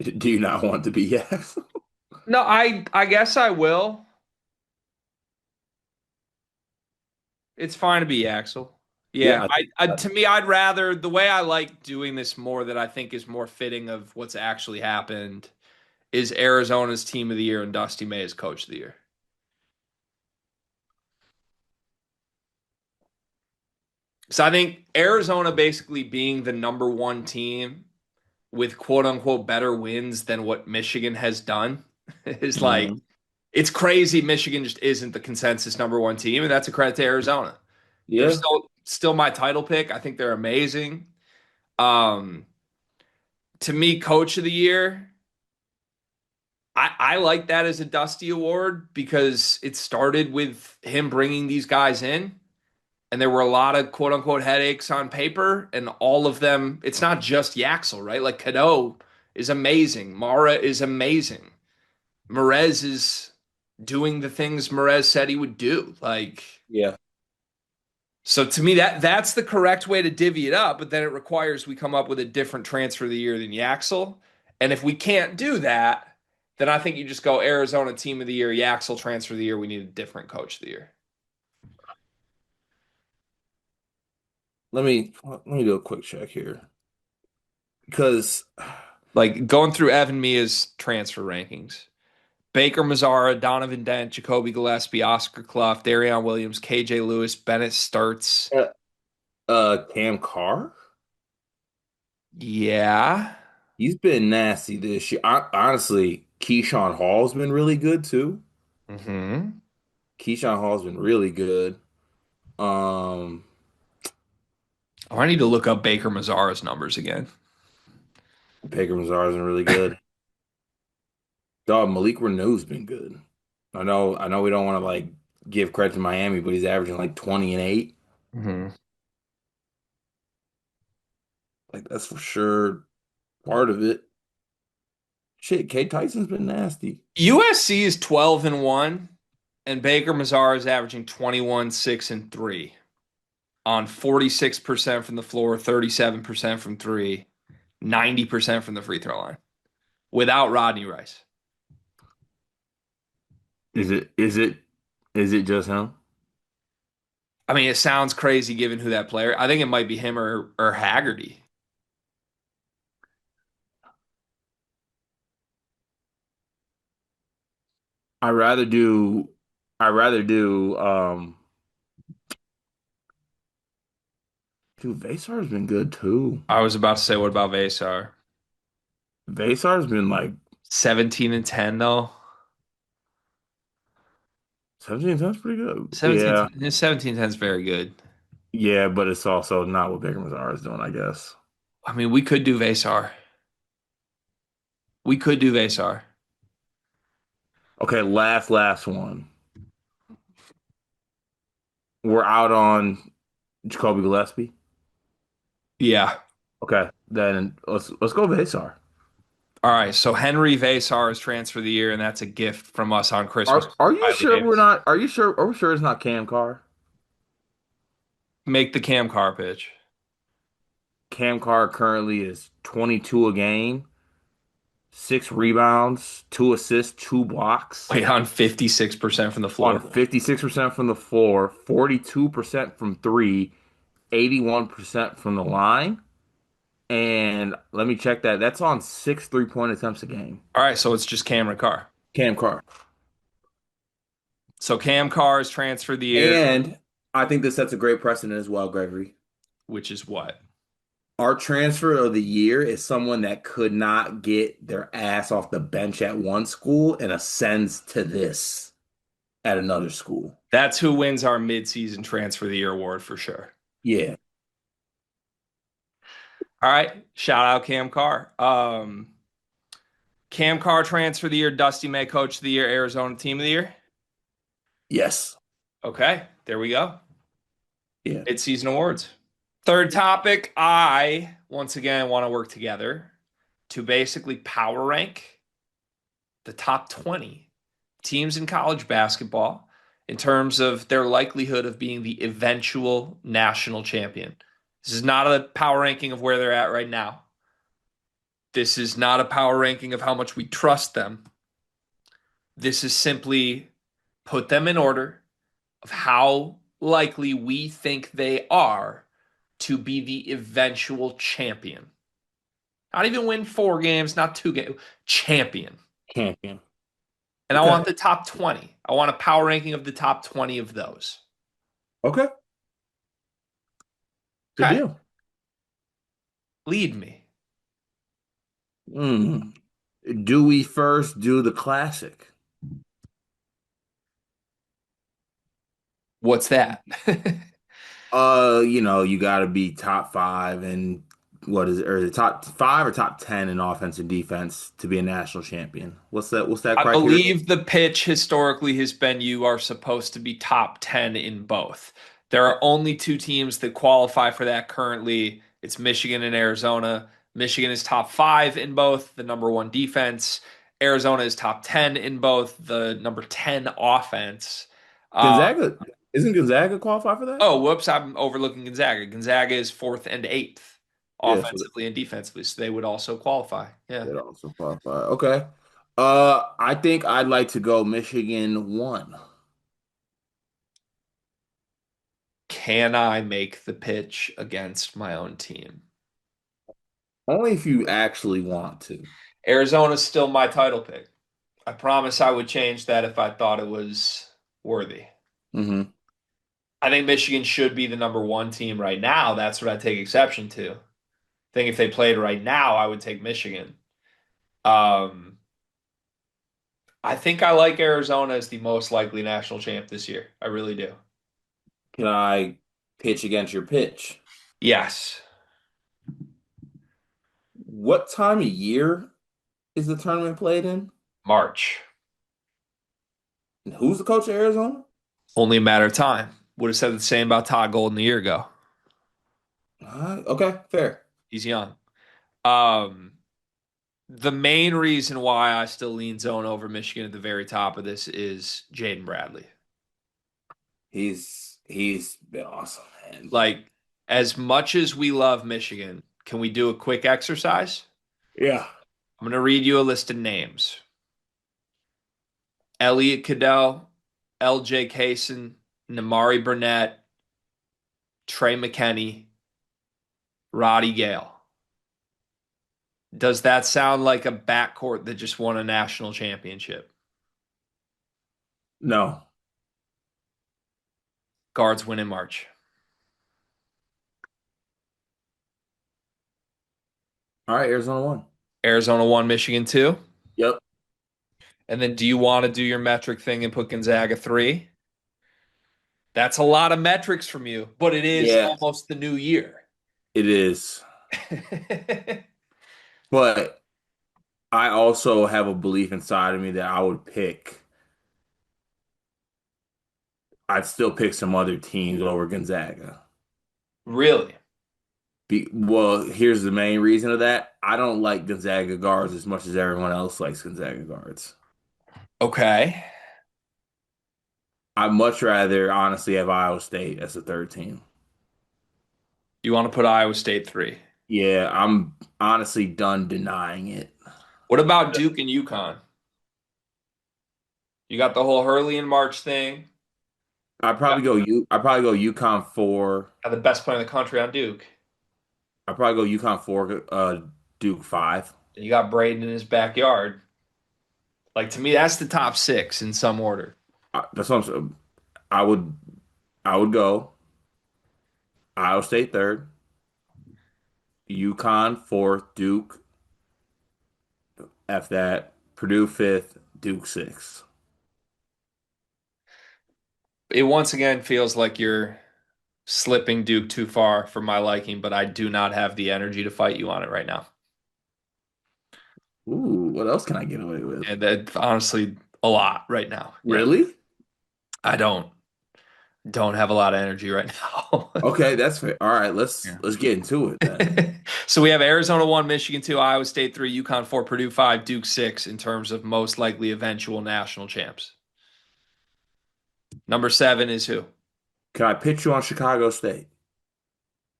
Do you not want to be Yaxel? No, I guess I will. It's fine to be Axel. Yeah, Yeah, I think to me, I'd rather the way I like doing this more that I think is more fitting of what's actually happened is Arizona's team of the year and Dusty May as coach of the year. So I think Arizona basically being the number one team with quote unquote better wins than what Michigan has done is like Mhm. it's crazy. Michigan just isn't the consensus number one team, and that's a credit to Arizona. They're Yeah, still my title pick. I think they're amazing. Um, to me, coach of the year, I like that as a Dusty Award because it started with him bringing these guys in, and there were a lot of quote unquote headaches on paper, and all of them. It's not just Yaxel, right? Like Cadeau is amazing. Mara is amazing. Merez is doing the things Merez said he would do. Like, yeah. so to me, that's the correct way to divvy it up, but then it requires we come up with a different transfer of the year than Yaxel. And if we can't do that, then I think you just go Arizona team of the year, Yaxel transfer of the year. We need a different coach of the year. Let me do a quick check here because Like going through Evan Mia's transfer rankings. Baker Mazzara, Donovan Dent, Jacoby Gillespie, Oscar Clough, Darion Williams, KJ Lewis, Bennett Starts. uh, Cam Carr, Yeah. he's been nasty this year. Honestly, Keyshawn Hall's been really good too. Hmm. Keyshawn Hall's been really good. Um, Oh, I need to look up Baker Mazzara's numbers again. Baker Mazar's been really good. Dog, Malik Reneau's been good. I know we don't want to like give credit to Miami, but he's averaging like 20 and 8. Hmm. Like that's for sure part of it. Shit, K Tyson's been nasty. USC is 12-1, and Baker Mazzara is averaging 21, 6, and 3 on 46% from the floor, 37% from three, 90% from the free throw line without Rodney Rice. Is it just him? I mean, it sounds crazy given who that player. I think it might be him or Haggerty. I rather do I rather do dude, Vasar's been good too. I was about to say, what about Vasar? Vasar's been like 17 and 10 though. 17 times pretty good. 17 Yeah. his 17-10 is very good. Yeah, but it's also not what Baker Mazar is doing, I guess. I mean, we could do Vasar. We could do Vasar. Okay, last one. We're out on Jacoby Gillespie. Yeah. Okay, then let's go Vasar. All right, so Henry Vasar is transfer of the year, and that's a gift from us on Christmas. Are you Riley sure we're Davis. not? Are you sure? Are we sure it's not Cam Carr? Make the Cam Carr pitch. Cam Carr currently is 22 a game, 6 rebounds, 2 assists, 2 blocks, Wait, on 56% from the on floor. 56% from the floor, 42% from three, 81% from the line. And let me check that. That's on 6 3-point attempts a game. All right, so it's just Cameron Carr. Cam Carr. So Cam Carr is transfer of the year, And I think this sets a great precedent as well, Gregory. which is what? Our transfer of the year is someone that could not get their ass off the bench at one school and ascends to this at another school. That's who wins our midseason transfer of the year award for sure. Yeah. All right, shout out Cam Carr. Cam Carr transfer of the year, Dusty May coach of the year, Arizona team of the year. Yes. Okay, there we go. Yeah. Midseason awards. Third topic, I once again want to work together to basically power rank the top 20 teams in college basketball in terms of their likelihood of being the eventual national champion. This is not a power ranking of where they're at right now. This is not a power ranking of how much we trust them. This is simply put them in order of how likely we think they are to be the eventual champion. Not even win 4 games, not 2 games, champion. Champion. And I Okay. want the top 20. I want a power ranking of the top 20 of those. Okay. Good Okay. deal. Lead me. Mm. Do we first do the classic? What's that? You got to be top five and what is it, or the top five or top 10 in offense and defense to be a national champion. What's that I criteria? believe the pitch historically has been you are supposed to be top 10 in both. There are only two teams that qualify for that currently. It's Michigan and Arizona. Michigan is top five in both, the number one defense. Arizona is top 10 in both, the number 10 offense. Uh, Gonzaga, isn't Gonzaga qualify for that? oh, whoops, I'm overlooking Gonzaga. Gonzaga is fourth and eighth Yeah, so offensively and defensively, so they would also qualify. Yeah. that also qualify. Okay. I think I'd like to go Michigan one. Can I make the pitch against my own team? Only if you actually want to. Arizona's still my title pick. I promise I would change that if I thought it was worthy. Hmm. I think Michigan should be the number one team right now. That's what I take exception to. I think if they played right now, I would take Michigan. Um, I think I like Arizona as the most likely national champ this year. I really do. Can I pitch against your pitch? Yes, What time of year is the tournament played in? March. And who's the coach of Arizona? Only a matter of time. Would have said the same about Todd Golden a year ago. Okay, fair. He's young. Um, the main reason why I still lean zone over Michigan at the very top of this is Jaden Bradley. He's been awesome, man. Like, as much as we love Michigan, can we do a quick exercise? Yeah. I'm going to read you a list of names: Elliot Cadell, LJ Kaysen, Namari Burnett, Trey McKenney, Roddy Gale. Does that sound like a backcourt that just won a national championship? No. Guards win in March. All right, Arizona won. Arizona won, Michigan 2. Yep. And then do you want to do your metric thing and put Gonzaga 3? That's a lot of metrics from you, but it is Yeah, almost the new year. it is. But I also have a belief inside of me that I'd still pick some other teams over Gonzaga. Really? Well, here's the main reason of that. I don't like Gonzaga guards as much as everyone else likes Gonzaga guards. Okay. I'd much rather honestly have Iowa State as the third team. You want to put Iowa State 3. Yeah, I'm honestly done denying it. What about Duke and UConn? You got the whole Hurley and March thing. I'd probably go UConn four. Got the best player in the country on Duke. I'd probably go UConn four, Duke five. And you got Braden in his backyard. Like, to me, that's the top six in some order. That's what I'm saying. I would I would go Iowa State third, UConn fourth, Duke F that, Purdue fifth, Duke sixth. It once again feels like you're slipping Duke too far for my liking, but I do not have the energy to fight you on it right now. Ooh, what else can I get away with? And that honestly a lot right now. Yeah. Really? I don't have a lot of energy right now. Okay, that's fair. All right, Yeah. let's get into it then. So we have Arizona 1, Michigan 2, Iowa State 3, UConn 4, Purdue 5, Duke 6 in terms of most likely eventual national champs. Number 7 is who? Can I pitch you on Chicago State?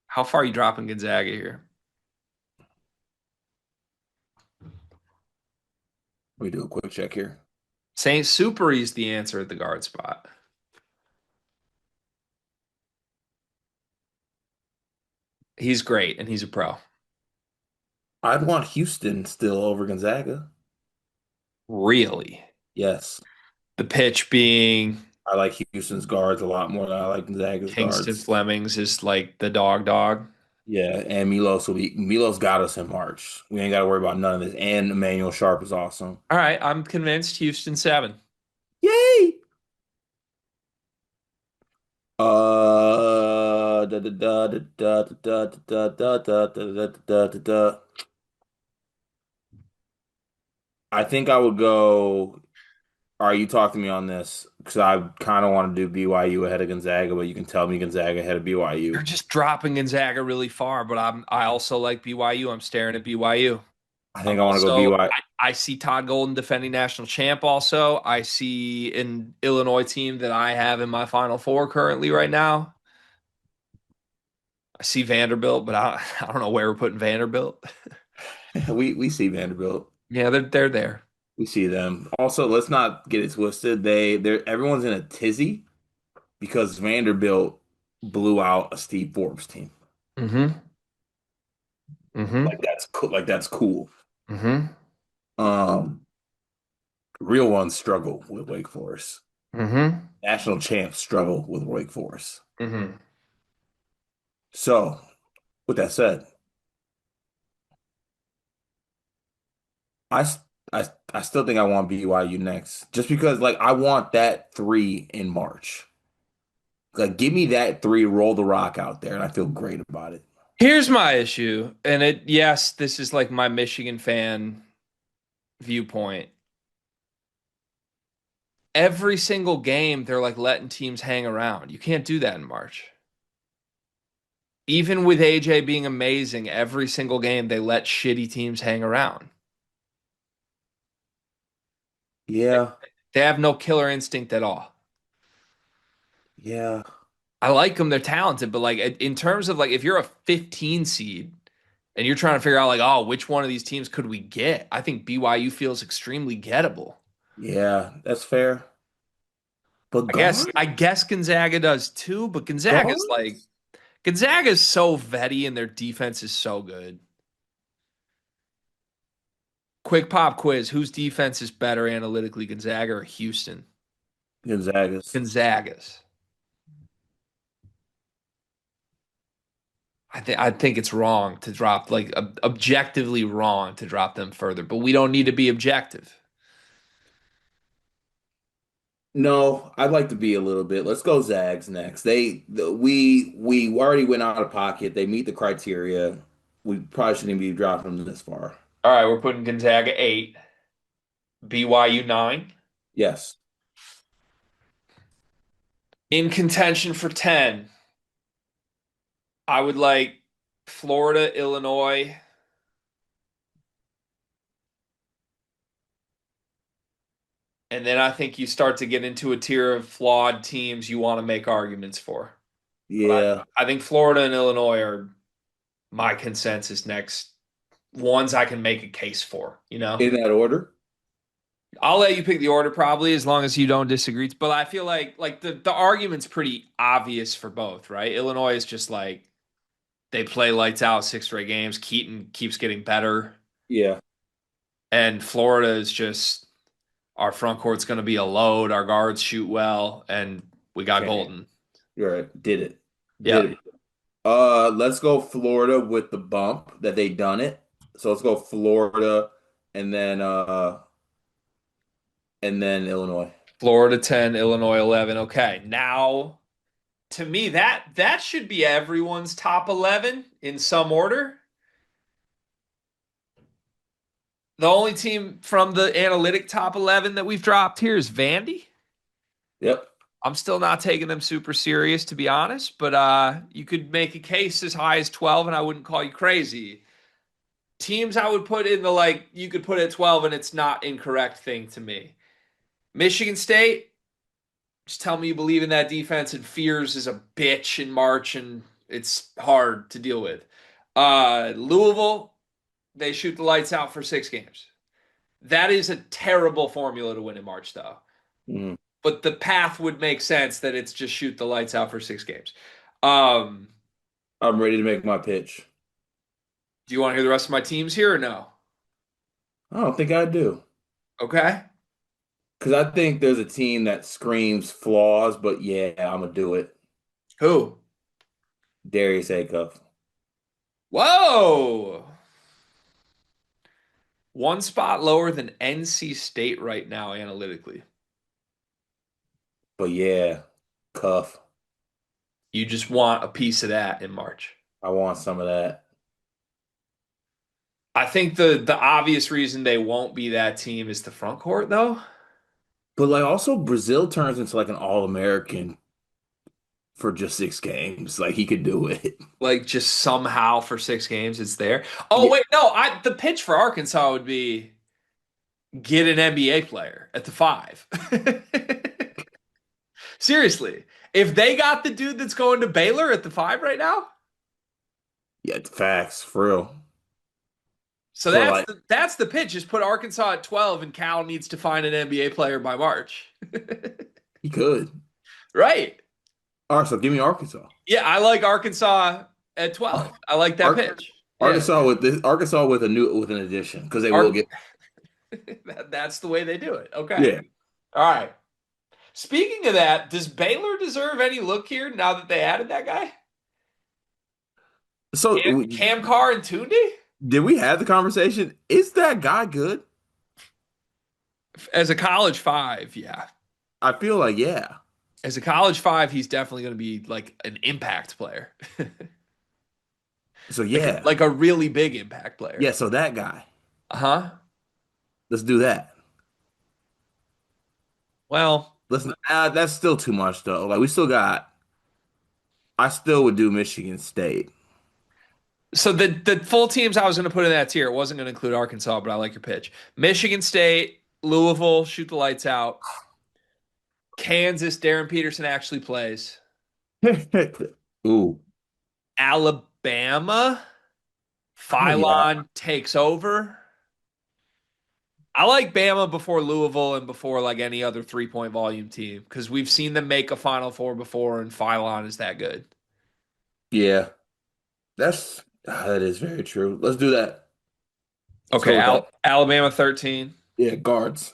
How far are you dropping Gonzaga here? Let me do a quick check here. Saint Superi's the answer at the guard spot. He's great and he's a pro. I'd want Houston still over Gonzaga. Really? Yes. The pitch being I like Houston's guards a lot more than I like Gonzaga's Kingston guards. Flemings is like the dog. Yeah, and Milos got us in March. We ain't got to worry about none of this. And Emmanuel Sharp is awesome. All right, I'm convinced Houston 7. Yay! Da da da da da da da da da da da da da da. I think I would go. All right, you talk to me on this because I kind of want to do BYU ahead of Gonzaga, but you can tell me Gonzaga ahead of You're BYU. just dropping Gonzaga really far, but I also like BYU. I'm staring at BYU. I I'm think I want to go also BYU. I see Todd Golden defending national champ also. I see an Illinois team that I have in my final four currently right now. I see Vanderbilt, but I don't know where we're putting Vanderbilt. We see Vanderbilt. Yeah, they're there. We see them. Also, let's not get it twisted. They're everyone's in a tizzy because Vanderbilt blew out a Steve Forbes team. Mm-hmm. Mm-hmm. Like that's cool. Like that's cool. Mm-hmm. Um, Real ones struggle with Wake Forest. Mm-hmm. National champs struggle with Wake Forest. Mm-hmm. So, with that said, I, s- I still think I want BYU next, just because like I want that three in March. Like, give me that three, roll the rock out there, and I feel great about it. Here's my issue, and yes, this is like my Michigan fan viewpoint. Every single game, they're like letting teams hang around. You can't do that in March. Even with AJ being amazing, every single game they let shitty teams hang around. Yeah, They have no killer instinct at all. yeah, I like them, they're talented, but like in terms of like if you're a 15 seed and you're trying to figure out like, oh, which one of these teams could we get? I think BYU feels extremely gettable. yeah. That's fair. But I guess Gonzaga does too, but guards, Gonzaga's so vetty and their defense is so good. Quick pop quiz. Whose defense is better analytically, Gonzaga or Houston? Gonzaga's. Gonzaga's. I think it's wrong to drop like objectively wrong to drop them further, but we don't need to be objective. No, I'd like to be a little bit. Let's go Zags next. We already went out of pocket. They meet the criteria. We probably shouldn't be dropping them this far. All right, we're putting Gonzaga 8, BYU 9. Yes. In contention for 10, I would like Florida, Illinois, and then I think you start to get into a tier of flawed teams you want to make arguments for. But Yeah. I think Florida and Illinois are my consensus next ones I can make a case for, you know? In that order? I'll let you pick the order probably as long as you don't disagree. But I feel like the argument's pretty obvious for both, right? Illinois is just like they play lights out 6 straight games. Keaton keeps getting better. Yeah. And Florida is just our front court's going to be a load. Our guards shoot well, and we got Okay. Golden. You're right. Did it. Did Yep. it. Let's go Florida with the bump that they done it. So let's go Florida and then and then Illinois. Florida 10, Illinois 11. Okay. Now, to me, that should be everyone's top 11 in some order. The only team from the analytic top 11 that we've dropped here is Vandy. Yep. I'm still not taking them super serious, to be honest, but you could make a case as high as 12, and I wouldn't call you crazy. Teams I would put in the like, you could put at 12, and it's not incorrect thing to me. Michigan State, just tell me you believe in that defense, and Fears is a bitch in March, and it's hard to deal with. Louisville, they shoot the lights out for 6 games. That is a terrible formula to win in March, though. Mm. But the path would make sense that it's just shoot the lights out for 6 games. Um, I'm ready to make my pitch. do you want to hear the rest of my teams here or no? I don't think I do. Okay. Because I think there's a team that screams flaws, but yeah, I'm going to do it. Who? Darius Acuff. Whoa. One spot lower than NC State right now, analytically. But yeah, Cuff. You just want a piece of that in March. I want some of that. I think the obvious reason they won't be that team is the front court, though. But like also Brazil turns into like an All-American for just 6 games. Like he could do it. Like just somehow for 6 games it's there. Oh Yeah, wait, no, I the pitch for Arkansas would be get an NBA player at the 5. Seriously. If they got the dude that's going to Baylor at the 5 right now, yeah, facts, for real. so For that's like the pitch. Just put Arkansas at 12 and Cal needs to find an NBA player by March. he could. Right. All right, so give me Arkansas. Yeah, I like Arkansas at 12. I like that Ar pitch. Yeah. Arkansas with with an addition because they will Ar- get that's the way they do it. Okay. yeah. All right. Speaking of that, does Baylor deserve any look here now that they added that guy? So Cam Carr and Tunde? did we have the conversation? Is that guy good? As a college 5, yeah. I feel like yeah. As a college 5, he's definitely going to be like an impact player. So like, yeah. like a really big impact player. Yeah, so that guy. Uh-huh. Let's do that. Well, Listen, that's still too much though. Like we still got I still would do Michigan State. so the full teams I was going to put in that tier wasn't going to include Arkansas, but I like your pitch. Michigan State, Louisville, shoot the lights out. Kansas, Darren Peterson actually plays. Ooh. Alabama, Oh yeah. Phylon takes over. I like Bama before Louisville and before like any other 3-point volume team because we've seen them make a Final Four before, and Phylon is that good. Yeah. That is very true. Let's do that. Let's go Okay, with that. Alabama 13. Yeah, guards.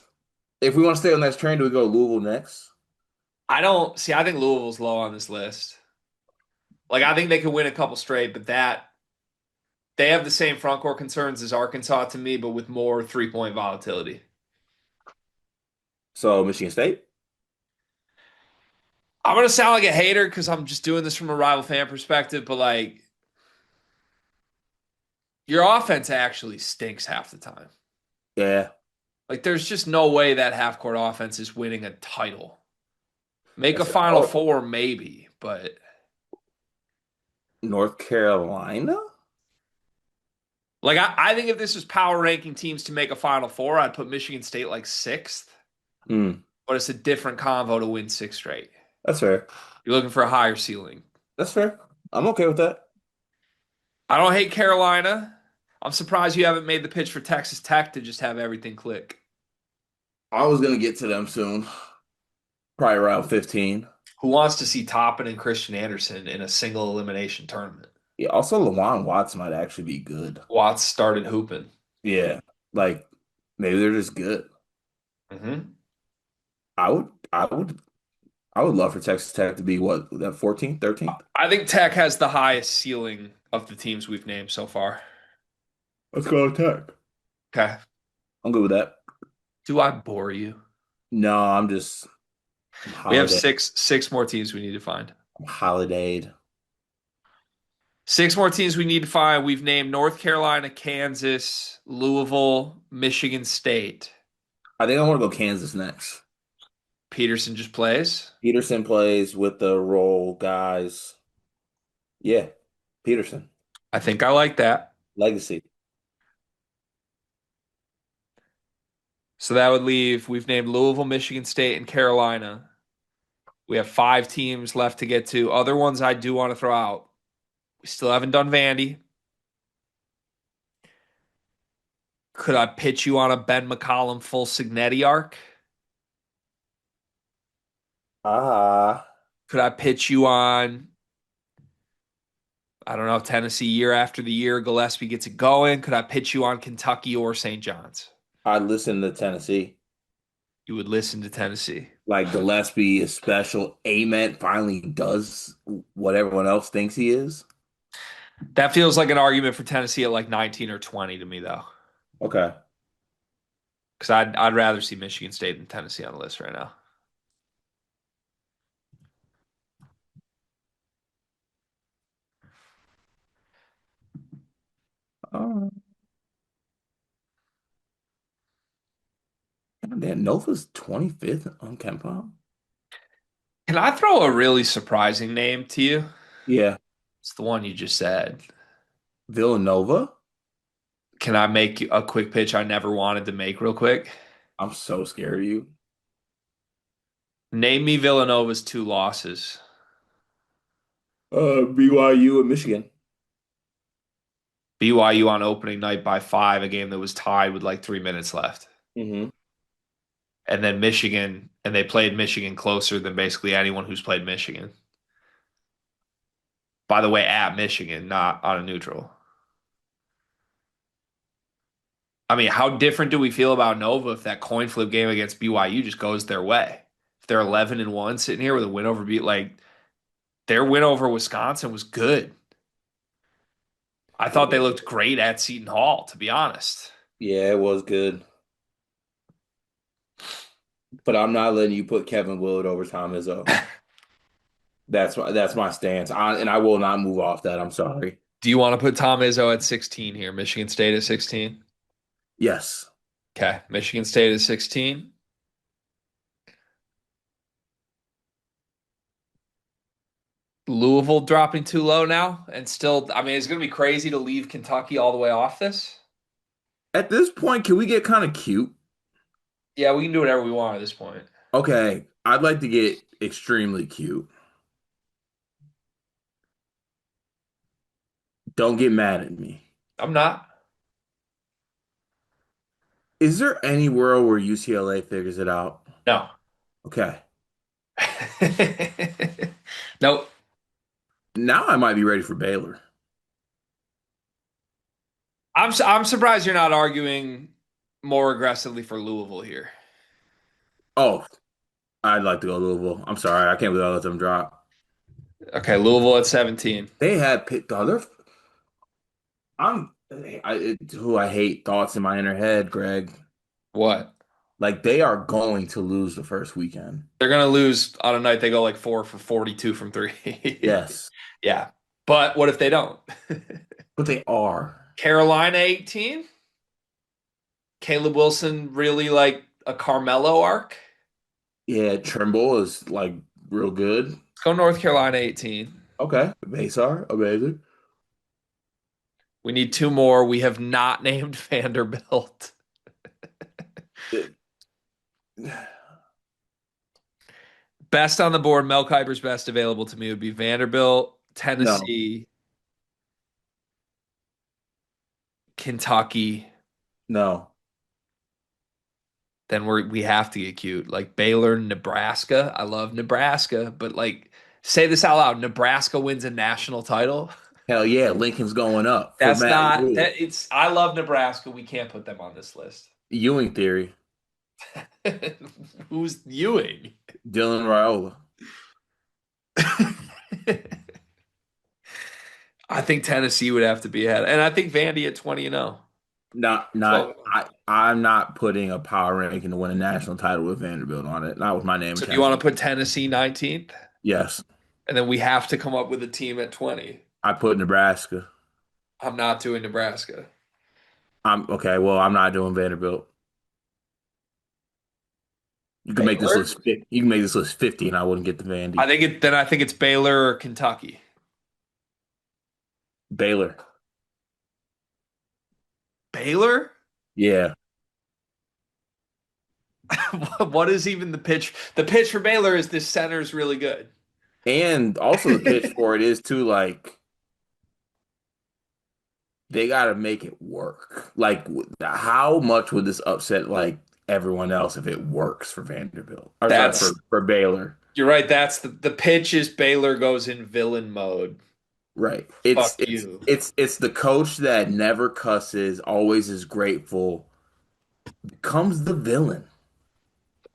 If we want to stay on that train, do we go Louisville next? I don't see. I think Louisville's low on this list. Like I think they could win a couple straight, but that they have the same front court concerns as Arkansas to me, but with more 3-point volatility. So Michigan State? I'm gonna sound like a hater because I'm just doing this from a rival fan perspective, but like your offense actually stinks half the time. Yeah. Like there's just no way that half court offense is winning a title. Make a That's Final Four maybe, but North Carolina? like I think if this was power ranking teams to make a Final Four, I'd put Michigan State like 6th. Mm, But it's a different convo to win 6 straight. that's fair. You're looking for a higher ceiling. That's fair. I'm okay with that. I don't hate Carolina. I'm surprised you haven't made the pitch for Texas Tech to just have everything click. I was gonna get to them soon. Probably around 15. Who wants to see Toppin and Christian Anderson in a single elimination tournament? Yeah, also Lawan Watts might actually be good. Watts started hooping. Yeah. Like maybe they're just good. Mm-hmm. I would I would I would love for Texas Tech to be what, that 14th, 13th? I think Tech has the highest ceiling of the teams we've named so far. Let's go Tech. Okay. I'm good with that. Do I bore you? No, I'm We have holiday. six more teams we need to find. I'm holidayed. Six more teams we need to find. We've named North Carolina, Kansas, Louisville, Michigan State. I think I want to go Kansas next. Peterson just plays. Peterson plays with the role guys. Yeah, Peterson. I think I like that. Legacy. So that would leave, we've named Louisville, Michigan State, and Carolina. We have five teams left to get to. Other ones I do want to throw out. We still haven't done Vandy. Could I pitch you on a Ben McCollum full Signetti arc? Ah, Could I pitch you on, I don't know, Tennessee year after the year Gillespie gets it going? Could I pitch you on Kentucky or St. John's? I listen to Tennessee. You would listen to Tennessee. Like Gillespie is special. Ament finally does what everyone else thinks he is. That feels like an argument for Tennessee at like 19 or 20 to me, though. Okay. Because I'd rather see Michigan State than Tennessee on the list right now. Oh, damn, Nova's 25th on Kempa. Can I throw a really surprising name to you? Yeah. It's the one you just said. Villanova. Can I make a quick pitch I never wanted to make real quick? I'm so scared of you. Name me Villanova's two losses. BYU and Michigan. BYU on opening night by five, a game that was tied with like 3 minutes left. Hmm. And then Michigan, and they played Michigan closer than basically anyone who's played Michigan. By the way, at Michigan, not on a neutral. I mean, how different do we feel about Nova if that coin flip game against BYU just goes their way? If they're 11-1 sitting here with a win over like their win over Wisconsin was good. I thought they looked great at Seton Hall, to be honest. Yeah, it was good. But I'm not letting you put Kevin Willard over Tom Izzo. That's my stance. I will not move off that. I'm sorry. Do you want to put Tom Izzo at 16 here? Michigan State at 16? Yes. Okay. Michigan State at 16. Louisville dropping too low now. And still, I mean, it's going to be crazy to leave Kentucky all the way off this. At this point, can we get kind of cute? Yeah, we can do whatever we want at this point. Okay, I'd like to get extremely cute. Don't get mad at me. I'm not. Is there any world where UCLA figures it out? No. Okay. Nope. Now I might be ready for Baylor. I'm surprised you're not arguing more aggressively for Louisville here. Oh, I'd like to go Louisville. I'm sorry. I can't believe I let them drop. Okay, Louisville at 17. They had picked other. Who I hate thoughts in my inner head, Greg. What? Like they are going to lose the first weekend. They're gonna lose on a night they go like 4 for 42 from three. Yes, Yeah. But what if they don't? but they are. Carolina 18? Caleb Wilson really like a Carmelo arc? Yeah, Trimble is like real good. Let's go North Carolina 18. Okay, Baysar, amazing. We need two more. We have not named Vanderbilt. Best on the board, Mel Kiper's best available to me would be Vanderbilt, No, Tennessee, Kentucky. no. Then we have to get cute. Like Baylor, Nebraska. I love Nebraska, but like say this out loud. Nebraska wins a national title. Hell yeah, Lincoln's going up for That's Matt not Rule. that it's I love Nebraska. We can't put them on this list. Ewing theory, Who's Ewing? Dylan Raiola. I think Tennessee would have to be ahead. And I think Vandy at 20-0. not So, I'm not putting a power ranking to win a national title with Vanderbilt on it. Not with my name so do you attached want to to it. put Tennessee 19th? Yes, And then we have to come up with a team at 20. I put Nebraska. I'm not doing Nebraska. I'm okay. Well, I'm not doing Vanderbilt. You can make this Baylor? list. You can make this list 50, and I wouldn't get the Vandy. I think it's Baylor or Kentucky. Baylor. Baylor? Yeah, What is even the pitch? The pitch for Baylor is this center's really good. and also the pitch for it is too like they got to make it work. Like, how much would this upset like everyone else if it works for Vanderbilt? Or sorry, That's for Baylor. You're right. That's the pitch is Baylor goes in villain mode. Right. Fuck you. It's the coach that never cusses, always is grateful, becomes the villain.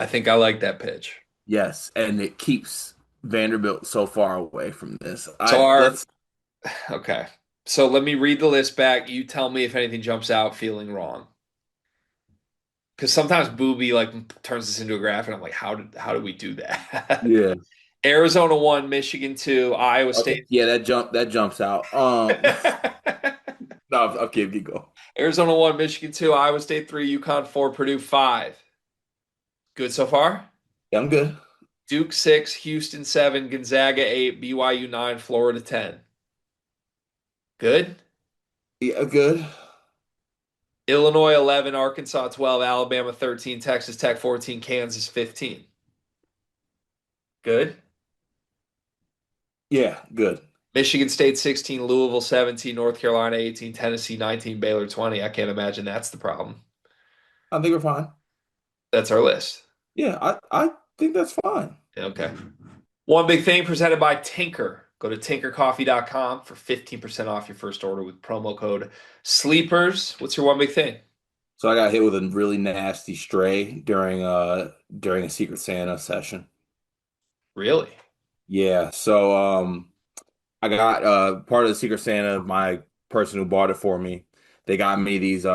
I think I like that pitch. Yes, and it keeps Vanderbilt so far away from this. So I our let's Okay. So let me read the list back. You tell me if anything jumps out feeling wrong. Because sometimes Booby like turns this into a graph, and I'm like, how did we do that? yeah. Arizona 1, Michigan 2, Iowa Okay. State. Yeah, that jumps out. No, I'm kidding, keep going. Arizona 1, Michigan 2, Iowa State 3, UConn 4, Purdue 5. Good so far? Yeah, I'm good. Duke 6, Houston 7, Gonzaga 8, BYU 9, Florida 10. Good? Yeah, good. Illinois 11, Arkansas 12, Alabama 13, Texas Tech 14, Kansas 15. Good? Yeah, good. Michigan State 16, Louisville 17, North Carolina 18, Tennessee 19, Baylor 20. I can't imagine that's the problem. I think we're fine. That's our list. Yeah, I think that's fine. Okay. One big thing presented by Tinker. Go to tinkercoffee.com for 15% off your first order with promo code SLEEPERS. What's your one big thing? So I got hit with a really nasty stray during a Secret Santa session. Really? Yeah, so I got part of the Secret Santa, my person who bought it for me, they got me these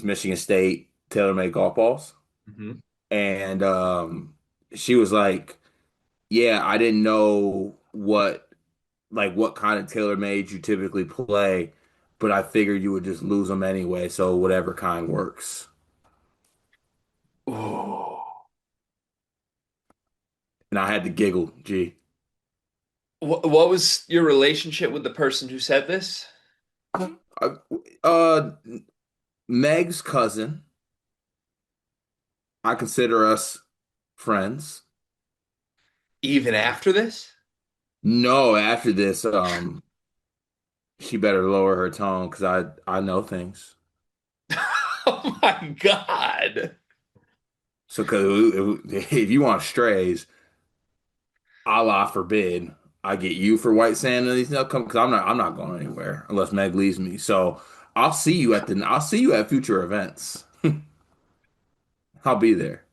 Michigan State tailor-made golf balls. Hmm. And she was like, "Yeah, I didn't know what kind of tailor-made you typically play, but I figured you would just lose them anyway, so whatever kind works." Ooh. And I had to giggle, gee. What was your relationship with the person who said this? Uh, uh Meg's cousin, I consider us friends. Even after this? No, after this, she better lower her tone because I know things. Oh my God. So, because if you want strays, Allah forbid, I get you for White Sand and these come because I'm not going anywhere unless Meg leaves me. So I'll see you at future events. I'll be there.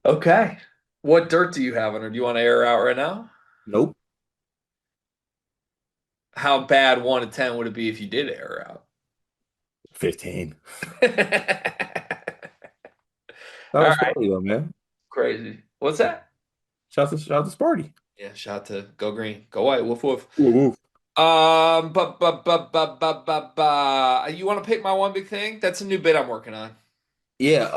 Okay. What dirt do you have on her? Do you want to air her out right now? Nope. How bad 1 to 10 would it be if you did air her out? 15. That All was right. Sparty though, man. Crazy. What's that? Shout out to Sparty. Yeah, shout to go green, go white, woof woof. Woo woo. You want to pick my one big thing? That's a new bit I'm working on. Yeah.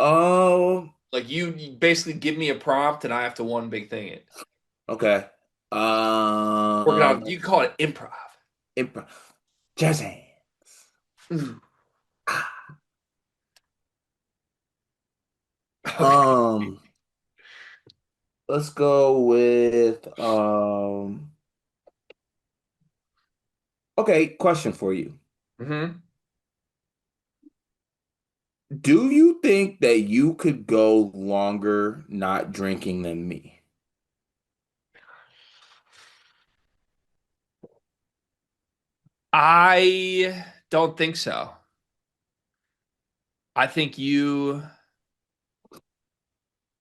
Like you basically give me a prompt and I have to one big thing it. Okay. Working on, you can call it improv. Improv. Jazz hands. Ooh. Ah. Okay. Um, let's go with okay, question for you. Hmm. Do you think that you could go longer not drinking than me? I don't think so. I think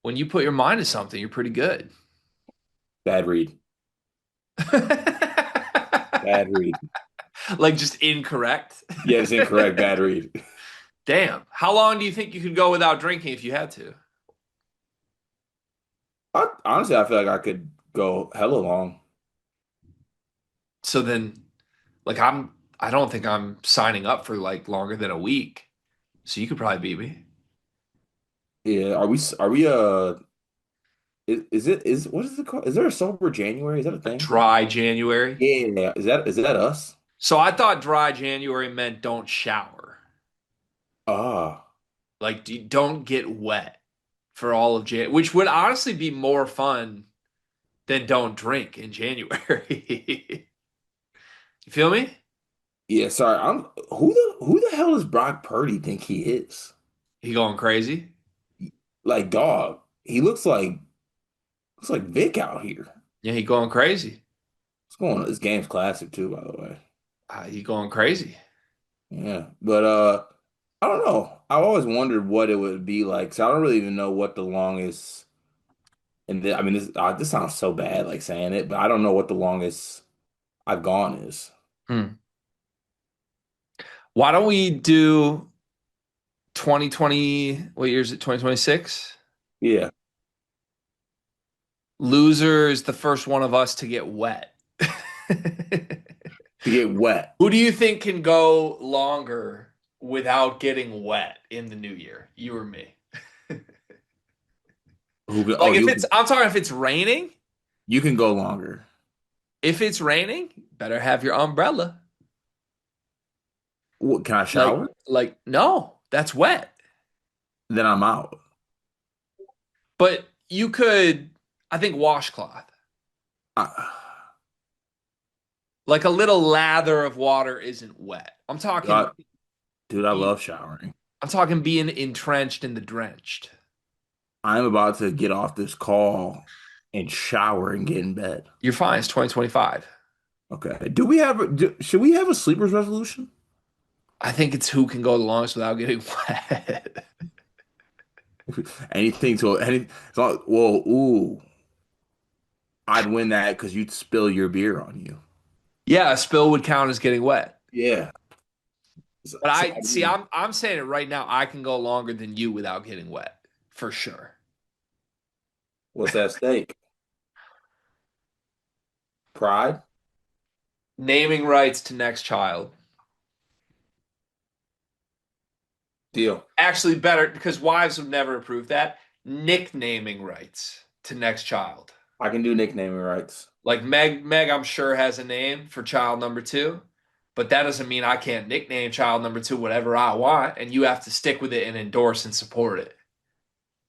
when you put your mind to something, you're pretty good. Bad read. Bad read. Like just incorrect. Yeah, it's incorrect. Bad read. Damn. How long do you think you could go without drinking if you had to? Honestly, I feel like I could go hella long. So then, like, I don't think I'm signing up for like longer than a week. So you could probably beat me. Yeah, are we is it is what is it called? Is there a sober January? Is that a A thing? dry January. Yeah, is that us? So I thought dry January meant don't shower. Ah, Like, don't get wet for all of Jan, which would honestly be more fun than don't drink in January. You feel me? yeah. Sorry, I'm who the hell does Brock Purdy think he is? He going crazy? Like, dog, he looks like Vic out here. Yeah, he going crazy. What's going on? This game's classic too, by the way. He going crazy. Yeah, but I don't know. I've always wondered what it would be like. So I don't really even know what the longest. And I mean, this sounds so bad, like saying it, but I don't know what the longest I've gone is. Hmm. Why don't we do 2020? What year is it? 2026? Yeah, Loser is the first one of us to get wet. to get wet. Who do you think can go longer without getting wet in the new year? You or me? Who can? Like Oh, if I'm talking if it's raining. you can go longer. If it's raining, better have your umbrella. What, can I Like, shower? no, that's wet. Then I'm out. But you could, I think, washcloth. I, Like a little lather of water isn't wet. God, dude, I be- love showering. I'm talking being entrenched in the drenched. I'm about to get off this call and shower and get in bed. You're fine. It's 2025. Okay. Should we have a sleepers resolution? I think it's who can go the longest without getting wet. Anything to any. Whoa, ooh. I'd win that because you'd spill your beer on you. Yeah, a spill would count as getting wet. Yeah. So, But so I I'd see. win. I'm saying it right now. I can go longer than you without getting wet for sure. What's that stake? Pride? Naming rights to next child. Deal. Actually, better because wives would never approve that. Nicknaming rights to next child. I can do nicknaming rights. Like Meg, I'm sure has a name for child number two, but that doesn't mean I can't nickname child number two whatever I want, and you have to stick with it and endorse and support it,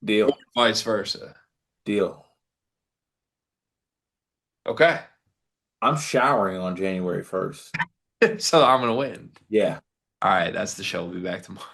or Deal. vice versa. Deal. Okay, I'm showering on January 1st. so I'm gonna win. Yeah. All right, that's the show. We'll be back tomorrow.